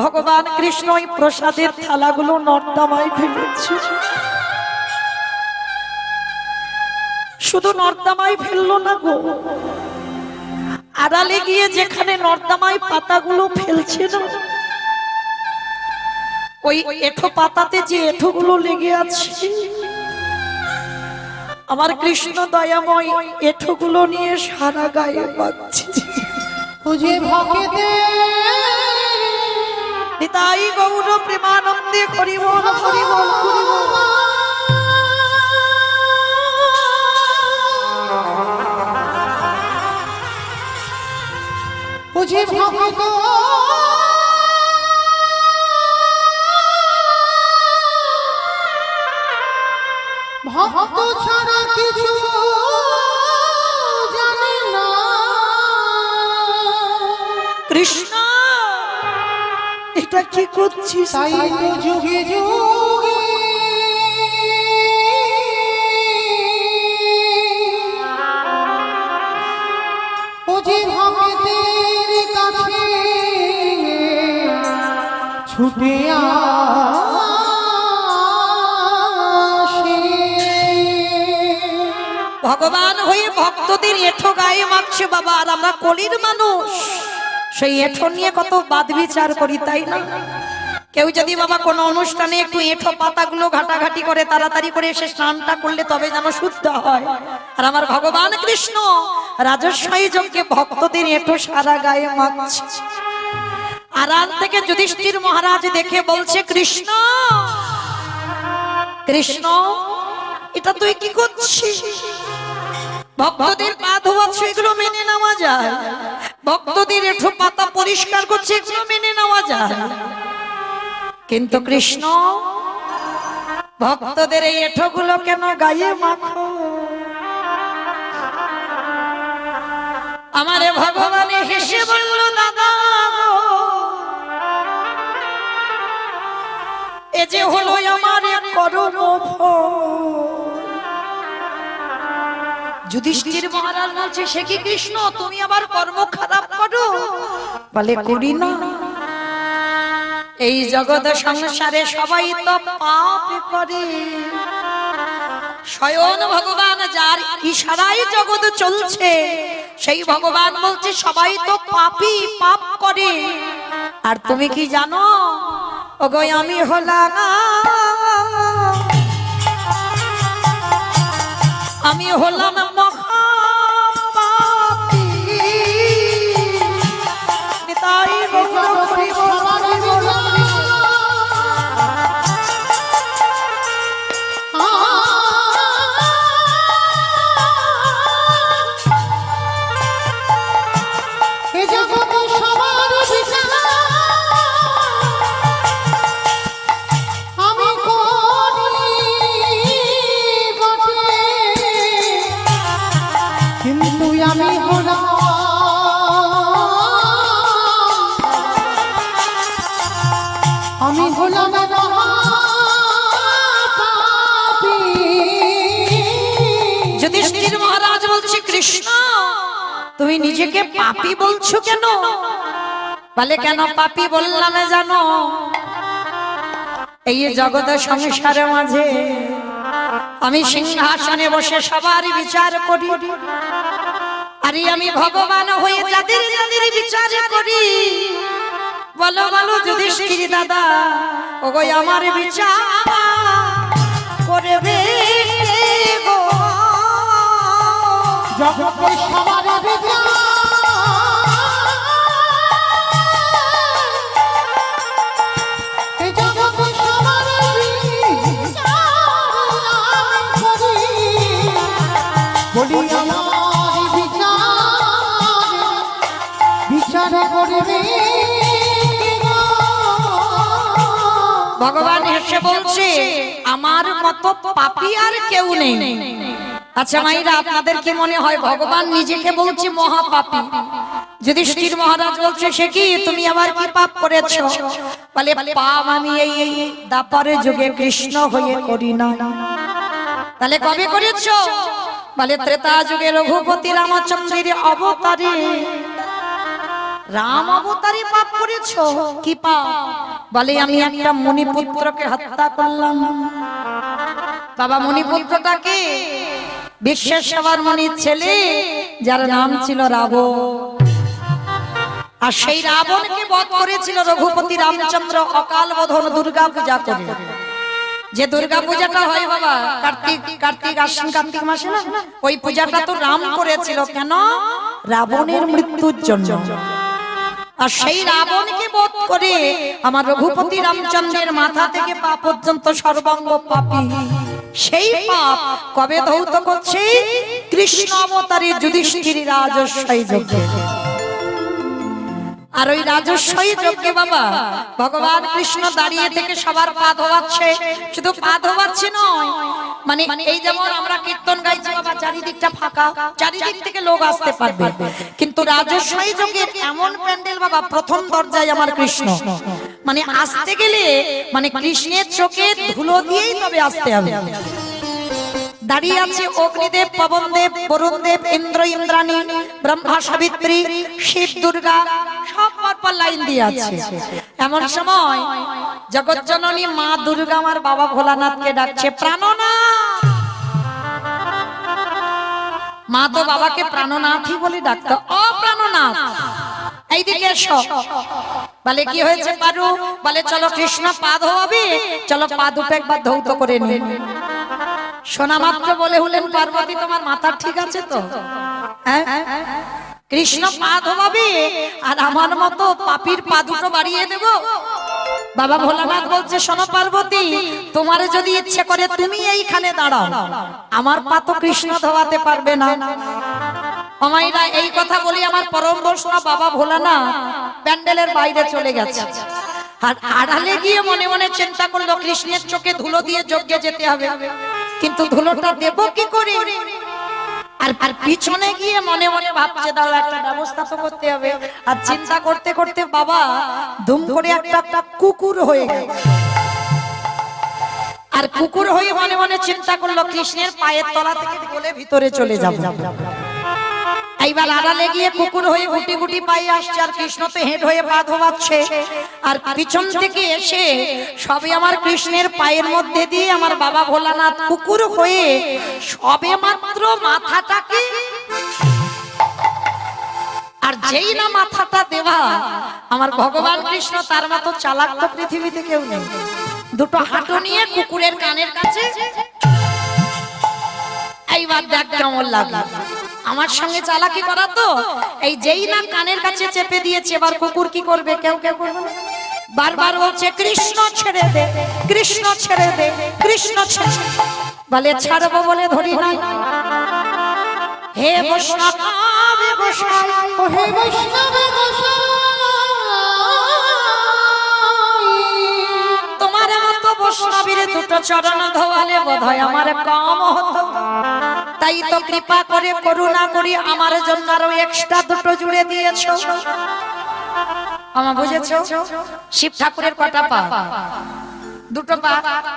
ভগবান কৃষ্ণ ওই প্রসাদের থালাগুলো নর্দমায় ফেলেছিল। শুধু নর্দমায় ফেললো না গো, আড়ালে গিয়ে যেখানে নর্দমায় পাতাগুলো ফেলছে না, ওই এঁঠো পাতাতে যে এঁঠোগুলো লেগে আছে, আমার কৃষ্ণ দয়াময় এঁঠোগুলো নিয়ে সারা গায়ে বাজছে। বুঝে ভকেতে নিতাই গৌর প্রেমানন্দে হরি বল হরি বল হরি বল। বুঝে ভক্ত ভক্ত ছাড়া কিছু জানে না। কৃষ্ণ এটা কি করছিস? তাই তো যুগে যুগে বুঝে ভক্তের কাছে ছুটে আসে। ভগবান হয়ে ভক্তদের এঁঠো গায়ে মাখছে বাবা, আর আমরা কলির মানুষ সেই এঁঠো নিয়ে কত বাদ বিচার করি, তাই না? কেউ যদি বাবা কোনো অনুষ্ঠানে একটু এঁঠো পাতাগুলো ঘাটাঘাটি করে তাড়াতাড়ি করে এসে স্নানটা করলে তবে যেন শুদ্ধ হয়, আর আমার ভগবান কৃষ্ণ রাজস্বই যজ্ঞে ভক্তদের এঁঠো সারা গায়ে মাখছে। আড়াল থেকে যুধিষ্ঠির মহারাজ দেখে বলছে, কৃষ্ণ কৃষ্ণ এটা তুই কি করছিস? ভক্তদের পা ধোয়াচ্ছ, এগুলো মেনে নেওয়া যায়। ভক্তদের এঁঠো পাতা পরিষ্কার করছে, এগুলো মেনে নেওয়া যায়। কিন্তু কৃষ্ণ ভক্তদের এই এঁঠোগুলো কেন গায়ে মাখো? আমারে ভগবানে হেসে বলল, দাদা এ যে হলো আমার কর্মফল। যুধিষ্ঠির মহারাজ বলছে, সে কি কৃষ্ণ তুমি আবার কর্ম খারাপ করো? বলে, করি না। এই জগৎ সংসারে সবাই তো পাপ করে, স্বয়ং ভগবান যার ইশারায় জগৎ চলছে সেই ভগবান বলছে সবাই তো পাপী, পাপ করে। আর তুমি কি জানো ওগো আমি হলাম মহাপাপী। নিতাই গৌর হরি বল হরি বল। এ জগতে সবার বিচার আমি করি বটে, কিন্তু আমি হলাম মহাপাপী। যুধিষ্ঠির মহারাজ বলছে, কৃষ্ণ তুমি নিজেকে পাপী বলছো কেন? বলে, কেন পাপী বললাম জানো? এই জগৎ সংসারের মাঝে আমি সিংহাসনে বসে সবার বিচার করি, আরে আমি ভগবান হয়ে যাদের যাদের বিচার করি। বলো বলো যুধিষ্ঠির দাদা, ওগো আমার বিচার করবে কে গো? জগতে সবার বিচার এই জগতে সবার বিচার আমি করি, বলি আমার বিচার ভগবান হেসে বলছে আমার মতো পাপী আর কেউ নেই। আচ্ছা মাইরা, আপনাদের কি মনে হয় ভগবান নিজেকে বলছে মহাপাপী? যুধিষ্ঠির মহারাজ বলছে সে কি, তুমি আবার কি পাপ করেছো? বলে পাপ আমি এই দাপরে যুগে কৃষ্ণ হয়ে করি না। তাহলে কবে করেছো? বলে ত্রেতা যুগে রঘুপতি রামচন্দ্রের অবতারে, রাম অবতারে পাপ করেছো। কি পাপ? বলে আমি একটা মুনিপুত্রকে হত্যা করলাম। বাবা মুনিপুত্রটাকে বিশ্বেশ্বর মুনির ছেলে, যার নাম ছিল রাবণ। আর সেই রাবণকে বধ করেছিল রঘুপতি রামচন্দ্র অকাল বোধন দুর্গা পূজা করে। যে দুর্গা পূজাটা হয় বাবা কার্তিক আশ্বিন কার্তিক মাসে না, ওই পূজাটা তো রাম করেছিল। কেন? রাবণের মৃত্যুর জন্য। আর সেই রাবণকে বধ করে আমার রঘুপতি রামচন্দ্রের মাথা থেকে পা পর্যন্ত সর্বাঙ্গ পাপী। সেই পাপ কবে ধৌত করছে? কৃষ্ণ অবতারে যুধিষ্ঠির রাজস্বই যজ্ঞে। আর ওই রাজস্বই যজ্ঞে বাবা ভগবান কৃষ্ণ দাঁড়িয়ে থেকে সবার পা ধোয়াচ্ছে। শুধু পা ধোয়াচ্ছে নয়, মানে এই যেমন আমরা কীর্তন গাইছি বাবা, চারিদিকটা ফাঁকা, চারিদিক থেকে লোক আসতে পারবে, কিন্তু রাজস্বই যজ্ঞের এমন প্যান্ডেল বাবা, প্রথম দরজায় আমার কৃষ্ণ। মানে আসতে গেলে মানে কৃষ্ণের চোখে ধুলো দিয়েই তবে আসতে হবে। দাঁড়িয়ে আছে অগ্নিদেব, পবনদেব, বরুণদেব, ইন্দ্র, ইন্দ্রাণী, ব্রহ্মা, সাবিত্রী, শিব, দুর্গা, সব পরপর লাইন দিয়ে আছে। এমন সময় জগৎজননী মা দুর্গা আমার বাবা ভোলানাথকে ডাকছে, প্রাণনাথ। মা তো বাবাকে প্রাণনাথই বলে ডাকতো, ও প্রাণনাথ এইদিকে এসো। বলে কি হয়েছে পারু? বলে চলো কৃষ্ণ পা ধোয়াবে, চলো পা দুটো একবার ধৌত করে নি। শোনা মাত্র বলে হলেন পার্বতী তোমার মাথা ঠিক আছে তো? কৃষ্ণ পা ধোয়াবে আর আমার মতো পাপীর পা দুটো বাড়িয়ে দেব? বাবা ভোলানাথ বলছে শোনো পার্বতী, তোমার যদি ইচ্ছে করে তুমি এইখানে দাঁড়াও, আমার পা তো কৃষ্ণ ধোয়াতে পারবে না। অমাইরা এই কথা বলি আমার পরম বৈষ্ণব বাবা ভোলানাথ প্যান্ডেলের বাইরে চলে গেছে। আর আড়ালে গিয়ে মনে মনে চিন্তা করলো কৃষ্ণের চোখে ধুলো দিয়ে যজ্ঞে যেতে হবে, কিন্তু ধুলোটা দেব কি করে? আর পিছনে গিয়ে মনে মনে ভাবছে দাঁড়া একটা ব্যবস্থা তো করতে হবে। আর চিন্তা করতে করতে বাবা ধুম করে একটা কুকুর হয়ে গেল। আর কুকুর হয়ে মনে মনে চিন্তা করলো কৃষ্ণের পায়ের তলা থেকে গলে ভিতরে চলে যাব। এইবার আড়ালে গিয়ে কুকুর হয়ে গুটি গুটি পায়ে আসছে, আর কৃষ্ণ তো হেঁট হয়ে পা ধোয়াচ্ছে। আর পিছন থেকে এসে সবে আমার কৃষ্ণের পায়ের মধ্যে দিয়ে আমার বাবা ভোলানাথ কুকুর হয়ে সবে মাত্র মাথাটাকে, আর যেই না মাথাটা দেওয়া আমার ভগবান কৃষ্ণ, তার মতো চালাক তো পৃথিবীতে কেউ নেই। দুটো হাঁটু নিয়ে কুকুরের কানের কাছে, এইবার দেখ কেমন লাগলো। আমার সঙ্গে চালাকি করা তো, এই যেই না কানের কাছে চেপে দিয়েছে, এবার কুকুর কি করবে? কেউ কেউ করবে না, বারবার বলছে কৃষ্ণ ছেড়ে দে, কৃষ্ণ ছেড়ে দে, কৃষ্ণ ছেড়ে। বলে ছাড়বো বলে ধরি নাই। হে বৈষ্ণব হে বৈষ্ণব, হে বৈষ্ণব তোমার মতো বৈষ্ণবীর দুটো চরণ ধোয়ালে বোধহয় আমার কম হতো। তাই তো কৃপা করে করুণা করি আমার জন্য আরো এক্সট্রা দুটো জুড়ে দিয়েছো। আমার বুঝেছো? শিব ঠাকুরের কটা পা? দুটো পা।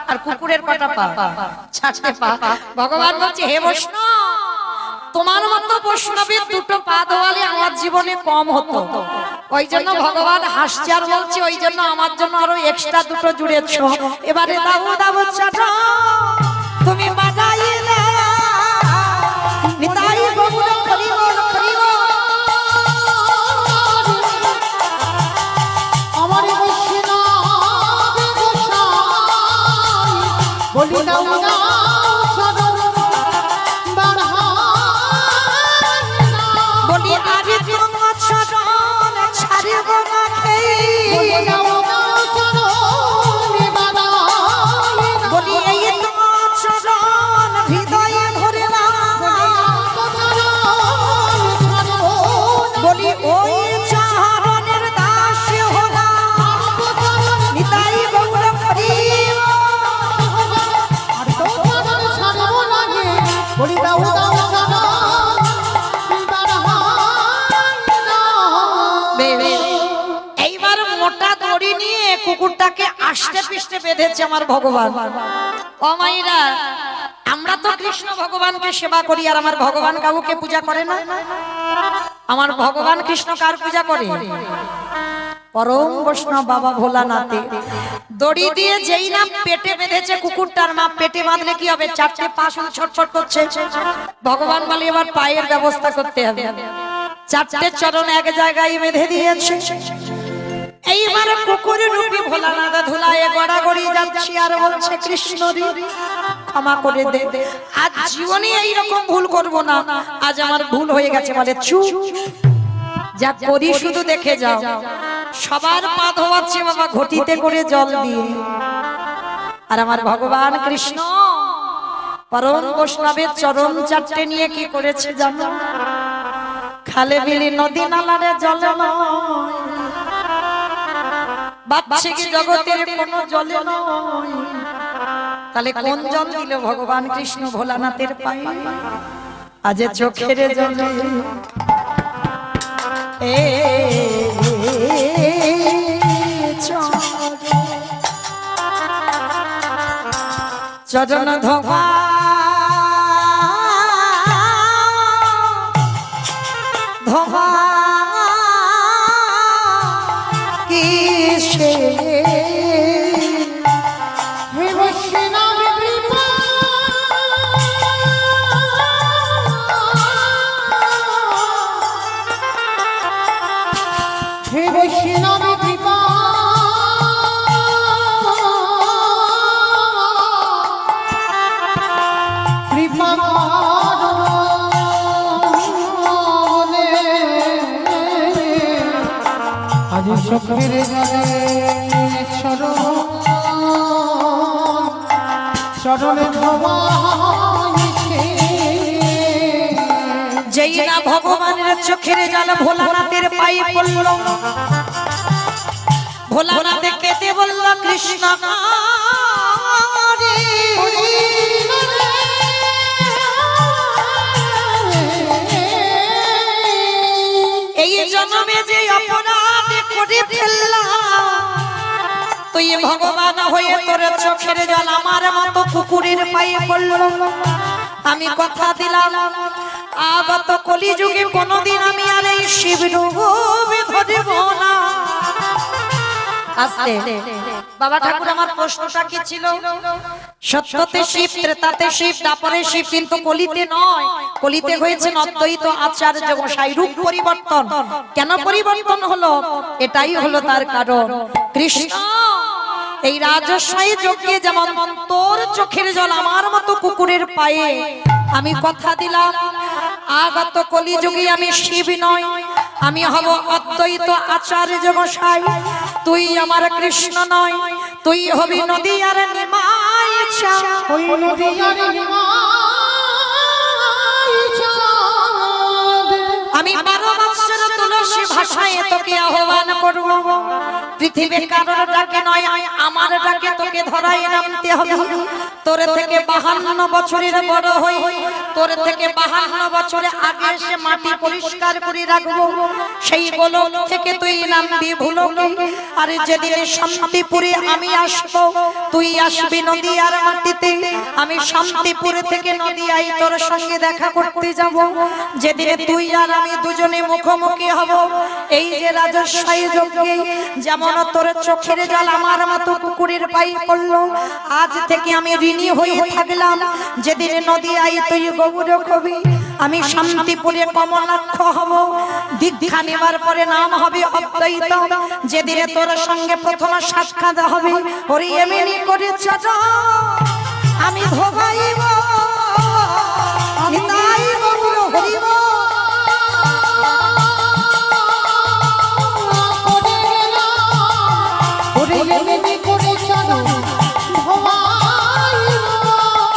আর কুকুরের কটা পা? চারটে পা। ভগবান বলছে হে বৈষ্ণব, তোমার মতো বৈষ্ণবের দুটো পা ধোয়ালে আমার জীবনে কম হতো। ওই জন্য ভগবান হাসছে আর বলছে ওই জন্য আমার জন্য আরো এক্সট্রা দুটো জুড়েছো। এবারে দাও দাও চাটা তুমি বাজাইলে নিতাই গৌর হরি বল হরি বল। আমার বৈষ্ণব গোসাই বলি দাও দাও চরণ বাড়াই দাও। বলি আরে তোমার চরণ ছাড়ব না বলি দাও দাও চরণ বাড়াই দাও। বলি এই তোমার চরণ হৃদয়ে ভরে না। বলি ওই চরণের দাস হলাম নিতাই গৌর হরি বেঁধেছে আমার ভগবান। ও মাইরা, আমরা তো কৃষ্ণ ভগবানকে সেবা করি, আর আমার ভগবান কাউকে পূজা করে না। আমার ভগবান কৃষ্ণ কার পূজা করে? পরম বৈষ্ণব বাবা ভোলানাথে। দড়ি দিয়ে যেই না পেটে বেঁধেছে কুকুরটার, মা পেটে বাঁধলে কি হবে? চারটে পা শুধু ছটফট করছে। ভগবান বলে এবার পায়ের ব্যবস্থা করতে হবে। চারটে চরণ এক জায়গায় বেঁধে দিয়েছে। এইবার কুকুর রূপী ভোলানাথ ধুলায় গড়াগড়ি যাচ্ছি আর বলছে কৃষ্ণ রে ক্ষমা করে দে, আজ জীবনে এইরকম ভুল করব না, আজ আমার ভুল হয়ে গেছে। বলে চুপ, যা করি শুধু দেখে যাও। সবার পা ধোয়াচ্ছে বাবা ঘটিতে করে জল দিয়ে, আর আমার ভগবান কৃষ্ণ পরম বৈষ্ণবের চরণ চারটে নিয়ে কি করেছে জানো? খালে বিলি নদী নালারে জল বাচ্চে কি জগতের কোন জলে নয়। তাহলে কোন জল দিল ভগবান কৃষ্ণ ভোলানাথের পায়ে? আজ চোখের জলে চরণ ধোয়া ধোয়া কিসে হে বৈষ্ণব কৃপা হে বৈষ্ণব কৃপা কৃপা আজ চোখের জলে চরণে যেই না ভগবানের চোখের জল ভোলানাথের পায়ে পড়ল, ভোলানাথে কেঁদে বলল কৃষ্ণ রে, এই জন্মে যে অপরাধ করে ফেললাম, তুই ভগবান হয়ে তোর চোখের জল আমার মতো কুকুরের পায়ে পড়ল। আমি কথা দিলাম আগত কলিযুগে কোনদিন আমি আর এই শিব রূপ ধরব না। আস্তে বাবা ঠাকুর, আমার প্রশ্নটা কি ছিল? সত্যতে শিব, ত্রেতাতে শিব, তারপরে শিব, কিন্তু কলিতে নয়। কলিতে হয়েছে অদ্বৈত আচার্য গোসাই। রূপ পরিবর্তন কেন পরিবর্তন হলো? এটাই হলো তার কারণ। কৃষ্ণ এই রাজস্বায়ী যজ্ঞে যেমন তোর চোখের জল আমার মতো কুকুরের পায়ে, আমি কথা দিলাম আগত কলিযুগে আমি শিব নয়, আমি হব অদ্বৈত আচার্য গোসাই। তুই আমার কৃষ্ণ নয়, তুই হবি নদী আর নিমাই চাঁদ। ওই নদী আর নিমাই চাঁদ। আমি 12 বৎসর তুলসী ভাষায় তোকে আহ্বান করব। পৃথিবীর কারোর ডাকে নয়, আমার ডাকে তোকে ধরায় নামতে হবে। তোর থেকে 52 বছরের বড় হই, তোর থেকে 52 বছরে আগে এসে মাটি পরিষ্কার করে রাখবো। সেই গোলক থেকে তুই নামবি ভুলকে। আর যেদিন শান্তিপুরে আমি আসবো, তুই আসবি নদী আর মাটিতে। আমি শান্তিপুরে থেকে নদী আই তোর সঙ্গে দেখা করতে যাব। যেদিন তুই আর আমি দুজনে মুখোমুখি হব, এই যে রাজস্বায়ী যজ্ঞে যেমন তোর চোখের জল আমার মতো কুকুরের পায়ে পড়লো, আজ থেকে আমি ঋণী হয়ে থাকলাম। যেদিন নদী আই তুই গৌর কবি, আমি শান্তিপুরে কমলাক্ষ হব। দীক্ষা নেবার পরে নাম হবে অদ্বৈত। যেদিনে তোর সঙ্গে প্রথম সাক্ষাৎ হবে, ওরে এমনি করে চাচা আমি ধোবাইব নিতাই গৌর হরিব।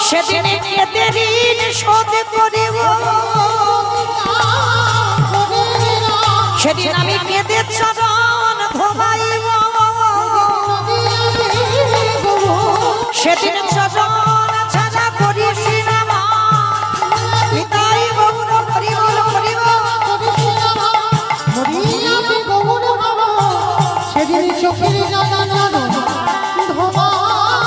সেদিনে কেঁদে ঋণ শোধ করিব, সেদিন আমি কেঁদে চরণ ধোবাইব। সেদিন চরণ ছাড়া করিস না নিতাই গৌর হরিব হরিব। সেদিন চোখের জল ধোবাইব।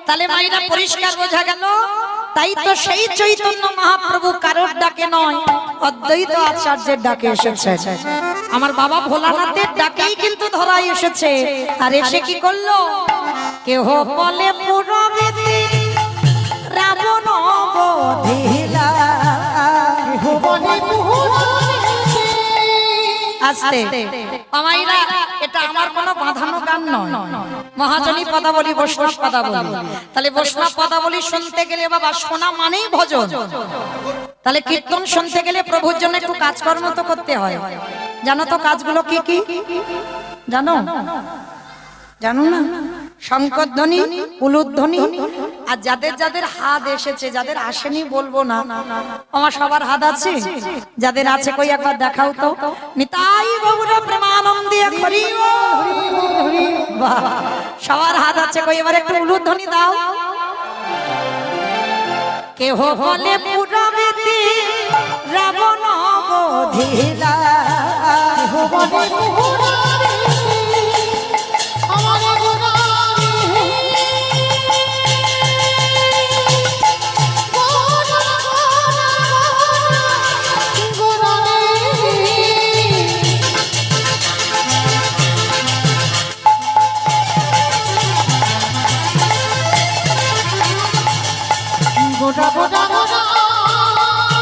তাহলে মাইরা পরিষ্কার বোঝা গেল, তাই তো সেই চৈতন্য মহাপ্রভু কারোর ডাকে নয়, অদ্বৈত আচার্যের ডাকে এসেছে। আমার বাবা ভোলানাথের ডাকেই কিন্তু ধরা এসেছে। আর এসে কি করলো? কেহ বলে পুরবেতে রাবণ বধিলা। কেহ বলে পুরবেতে। আস্তে আমাইরা, এটা আমার কোনো বাঁধানো গান নয়, মহাজনী পদাবলী, বৈষ্ণব পদাবলী। তাহলে বৈষ্ণব পদাবলী শুনতে গেলে বাবা শোনা মানেই ভজন। তাহলে কীর্তন শুনতে গেলে প্রভুর জন্য একটু কাজকর্ম তো করতে হয়। জানো তো কাজগুলো কি কি? জানো? জানো না? শঙ্করধ্বনি, উলুধ্বনি, আর যাদের যাদের হাত এসেছে, যাদের আসেনি বলবো না, আমার সবার হাত আছে। যাদের আছে কই একবার দেখাও তো। নিতাই গৌর প্রেমানন্দে হরি হরি। বাহ, সবার হাত আছে কই, এবার একটু উলুধ্বনি দাও। কেহ বলে পুরবেতে রাবণ বধিলা। কেহ বলে পুরবেতে আমার গোরা রে। গোরা গোরা রে। গোরা গোরা গোরা।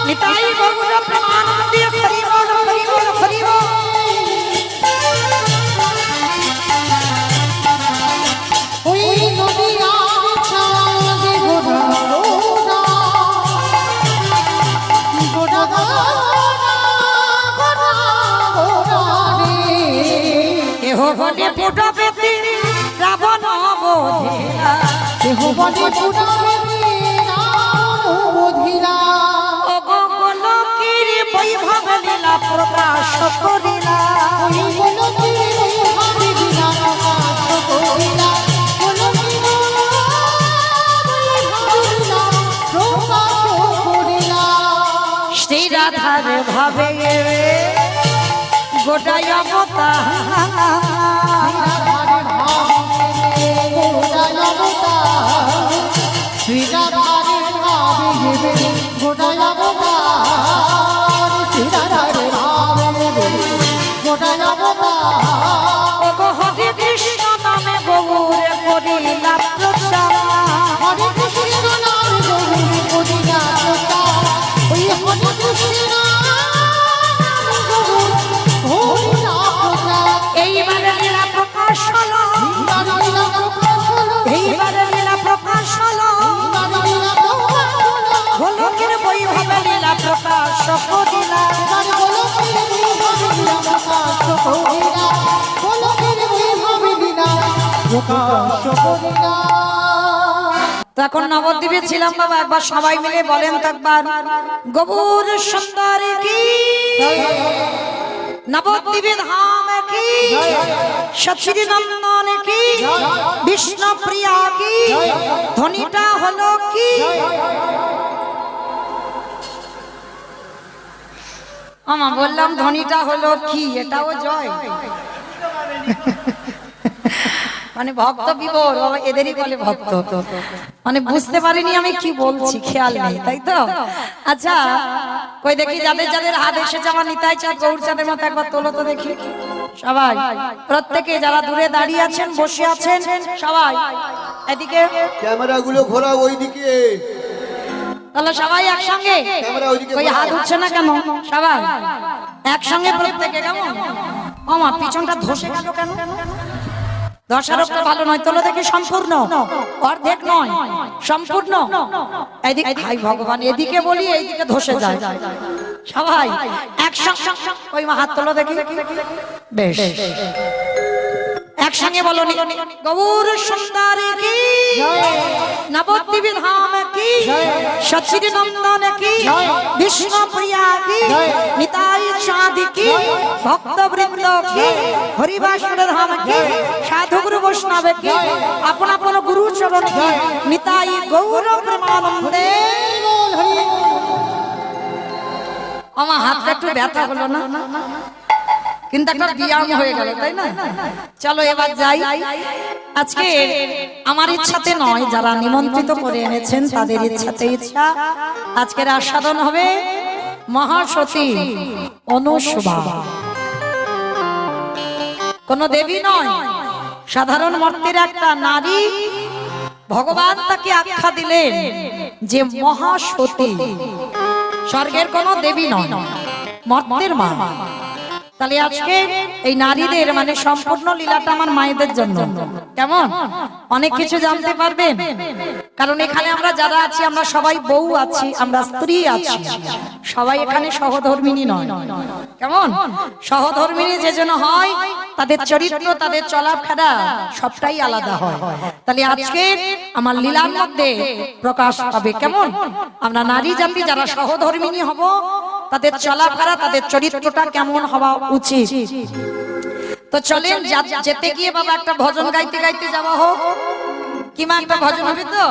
নিতাই গৌর প্রেমানন্দে হরি বল, হরি বল, হরি বল। ওই নদিয়ার চাঁদে গোরা গোরা। গোরা গোরা গোরা গোরা রে। কেহ বলে পুরবেতে রাবণ বধিলা। কেহ বলে পুরবেতে রাবণ বধিলা। ও গোলকের বৈভব লীলা প্রকাশ করিলা। ওই গোলকের বৈভব লীলা প্রকাশ করিলা। গোলকের বৈভব লীলা প্রকাশ করিলা। শ্রী রাধার ভাবে গোটাই অবতার। ও গো হরে কৃষ্ণ নামে গৌরে করিলা প্রচার। এইবারে লীলা প্রকাশ হলো, এইবারে লীলা প্রকাশ হলো। গোলকের বৈভবে লীলা প্রকাশ করিলা। তো এখন নবদ্বীপে ছিলাম বাবা, একবার সবাই মিলে বলেন তো একবার, গৌর সুন্দর কি, নবদ্বীপে ধাম কি, সচির নন্দন কি, বিষ্ণু প্রিয়া কি, ধ্বনিটা হলো কি? আমা বললাম ধ্বনিটা হলো কি, এটাও জয়। মানে ভক্ত বিভোর বাবা, এদেরই বলে ভক্ত। মানে বুঝতে পারিনি আমি কি বলছি, খেয়াল নেই, তাই তো? আচ্ছা কই দেখি যাদের যাদের হাত এসেছে আমার নিতাই চাঁদ গৌর চাঁদের মতো একবার তোলো তো দেখি। সবাই প্রত্যেকে যারা দূরে দাঁড়িয়ে আছেন, বসে আছেন, সবাই এদিকে ক্যামেরাগুলো ঘোরাও ওইদিকে। তাহলে সবাই একসঙ্গে, ওই হাত উঠছে না কেন? সবাই একসঙ্গে প্রত্যেকে, কেমন? আমার পিছনটা ধসে গেল কেন? দশারোপটা ভালো নয়, তোলো দেখি সম্পূর্ণ, অর্ধেক নয়, সম্পূর্ণ। এদিকে হাই ভগবান, এদিকে বলি এইদিকে ধসে যায়। সবাই একসঙ্গে ওই মা হাত তোলো দেখি, বেশ একসঙ্গে বলো, গৌর সুন্দর কি, নবদ্বীপ ধাম কি, সচির নন্দন কি, বিষ্ণু প্রিয়া কি, নিতাই চাঁদ কি, ভক্ত বৃন্দ কি, হরিবাসুর ধাম কি, সাধু গুরু বৈষ্ণব কি, আপন আপন গুরু চরণ কি, নিতাই গৌর প্রেমানন্দে। আমার হাতটা একটু ব্যথা হলো না? কিন্তু একটা ব্যায়াম হয়ে গেল, তাই না? চলো এবার যাই। আজকে আমার ইচ্ছাতে নয়, যারা নিমন্ত্রিত করে এনেছেন তাদের ইচ্ছাতে ইচ্ছা আজকের আস্বাদন হবে মহাসতী অনুসুভা। কোন দেবী নয়, সাধারণ মর্তের একটা নারী। ভগবান তাকে আখ্যা দিলেন যে মহাসতী, স্বর্গের কোন দেবী নয়, মর্তের মা। তাহলে আজকে এই নারীদের মানে সম্পূর্ণ লীলাটা আমার মায়েদের জন্য। কেমন? অনেক কিছু জানতে পারবেন, কারণ এখানে আমরা যারা আছি আমরা সবাই বউ আছি, আমরা স্ত্রী আছি, সবাই এখানে সহধর্মিণী নয়। কেমন? সহধর্মিণী যে জন্য হয় তাদের চরিত্র, তাদের চলাফেরা সবটাই আলাদা হয়। তাহলে আজকে আমার লীলার মধ্যে প্রকাশ পাবে। কেমন? আমরা নারী জাতি যারা সহধর্মিণী হব, তাদের চলাফেরা, তাদের চরিত্রটা কেমন হওয়া উচিত। তো চলেন যেতে গিয়ে বাবা একটা ভজন গাইতে গাইতে যাওয়া হোক। কি মা, একটা ভজন হবে তো?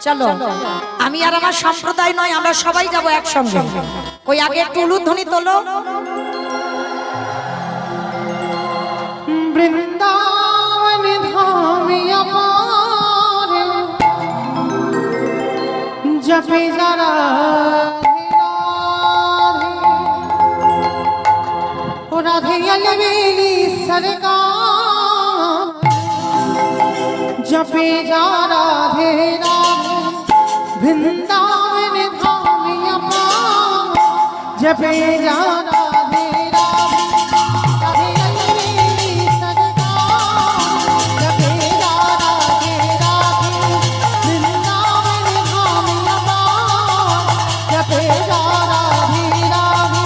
চলো, আমি আর আমার সম্প্রদায় নয়, আমরা সবাই যাব একসঙ্গে। ওই আগে একটু উলুধ্বনি তোলো। বৃন্দাবন ধামে অপার জপে যারা রাধে अलवेली सरकार जपे जा राधे राधे वृंदावन धाम अपार जपे जा राधे राधे राधे अलवेली सरकार जपे जा राधे राधे वृंदावन धाम अपार जपे जा राधे राधे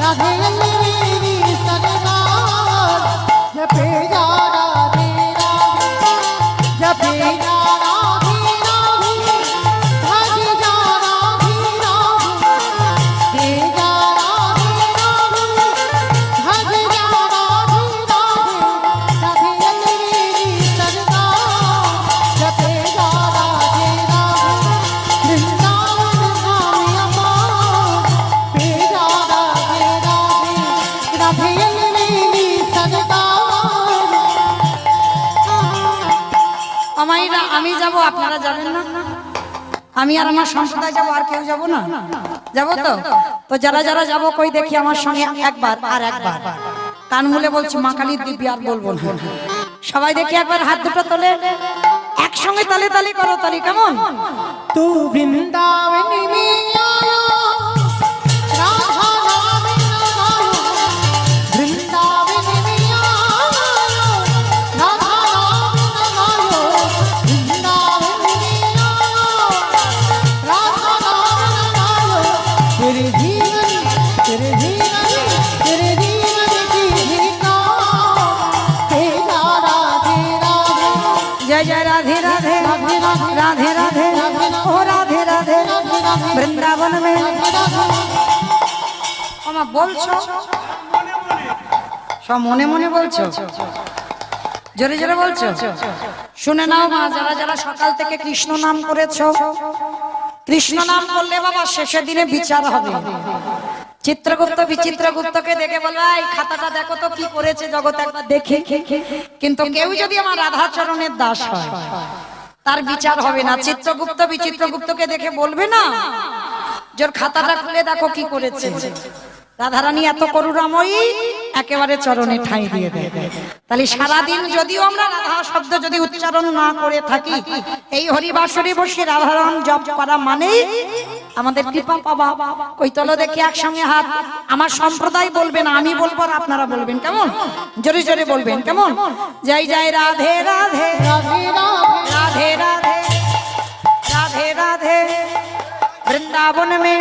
राधे अलवेली सरकार जपे जा राधे राधे जपे जा राधे राधे भज जा राधे राधे हे जा राधे राधे भज जा राधे राधे राधे अलवेली सरकार जपे जा राधे राधे वृंदावन धाम अपार पे जा राधे राधे राधे अलवेली सरकार। আমাইরা আমি যাব, আপনারা যাবেন না? আমি আর আমার সম্প্রদায় যাব, আর কেউ যাব না? যাব তো? তো যারা যারা যাব কই দেখি আমার সঙ্গে একবার আর একবার কান মুলে বলছি মা কালীর দিব্যি, আর বলবো না। সবাই দেখি একবার হাত দুটো তোলে, একসঙ্গে তালে তালে করো তালি। কেমন? तू वृंदावन में आया राधा नाम लगायो वृंदावन में आया राधा नाम लगायो वृंदावन में आया राधा नाम लगायो तेरे जीवन की भीका तेरा राधे राधे जय जय राधे राधे राधे राधे ओ राधे राधे বৃন্দাবন মে। আমা বলছো সব মনে মনে বলছো, জোরে জোরে বলছো? শুনে নাও মা, যারা যারা সকাল থেকে কৃষ্ণ নাম করেছো, কৃষ্ণ নাম করলে বাবা শেষের দিনে বিচার হবে। চিত্রগুপ্ত বিচিত্রগুপ্তকে দেখে বলা, এই খাতাটা দেখো তো কি করেছে জগৎ, একবার দেখে। কিন্তু কেউ যদি আমার রাধাচরণের দাস হয় তার বিচার হবে না। চিত্রগুপ্ত বিচিত্রগুপ্তকে দেখে বলবে না জোর খাতাটা খুলে দেখো কি করেছে। রাধারানী এত করুণাময়ী, একেবারে চরণে ঠাঁই দিয়ে দেয়। তাহলে সারাদিন যদিও আমরা রাধা শব্দ যদি উচ্চারণ না করে থাকি, এই হরিবাসরে বসে রাধারাম জপ করা মানে আমাদের কৃপা পাওয়া। কৈতল দেখি একসঙ্গে হাত। আমার সম্প্রদায় বলবে না, আমি বলবো আর আপনারা বলবেন। কেমন? জোরে জোরে বলবেন। কেমন? জয় জয় রাধে রাধে राधे राधे राधे राधे राधे राधे वृंदावन में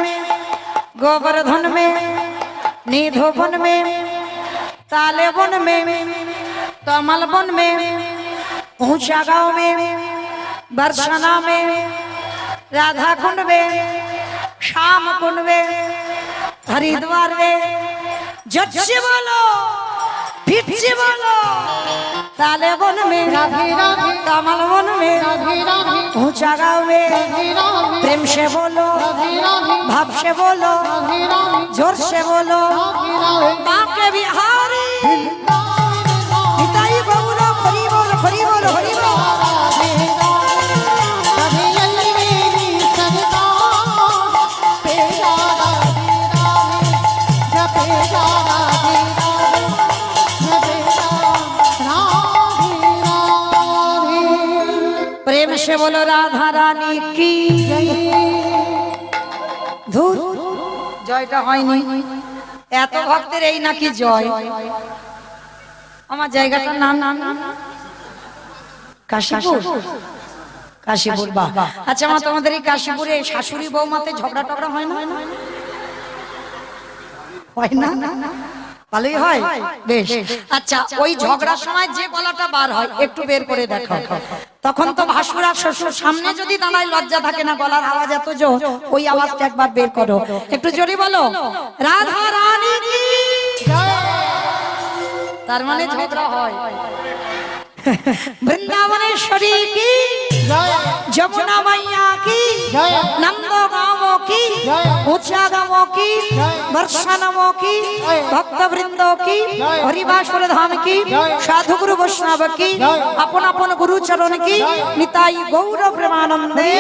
गोवर्धन में निधोवन में तालेवन में कमलवन में ऊंचा गांव में बरसना में राधा कुंड में श्याम कुंड में हरिद्वार में जट से बोलो फिर से बोलो तालेवन में राधे राधे कमलवन में राधे राधे ऊंचा गाँव में प्रेम से बोलो भाव से बोलो जोर से बोलो बाके बिहारी निताई गौर हरि बोल हरि बोल हरि बोल प्रेम से बोलो राधा रानी की ধুর জয়টা হয়নি এত ভক্তের এই নাকি জয় আমার জায়গাটার নাম কাশীপুর কাশীপুর বাহ আচ্ছা মা তোমাদের এই কাশীপুরে শাশুড়ি বৌমাতে ঝগড়া টগড়া হয় না হয় না ভালোই হয় বেশ আচ্ছা ওই ঝগড়ার সময় যে গলাটা বার হয় একটু বের করে দেখো তখন তো ভাসুর আর শ্বশুর সামনে যদি দাঁড়ায় লজ্জা থাকে না গলার আওয়াজ এত জোর ওই আওয়াজটা একবার বের করো একটু জোরে বলো রাধা রানী কি তার মানে ঝগড়া হয় বৃন্দাবনেশ্বরী কি যমুনা মাইয়া কি নন্দগাঁও কি ऊंचा गाँव की बरसानम की भक्तवृंद की हरिवासर धाम की साधु गुरु वैष्णव की अपन अपन गुरु चरण की निताई गौर प्रेमानंदे।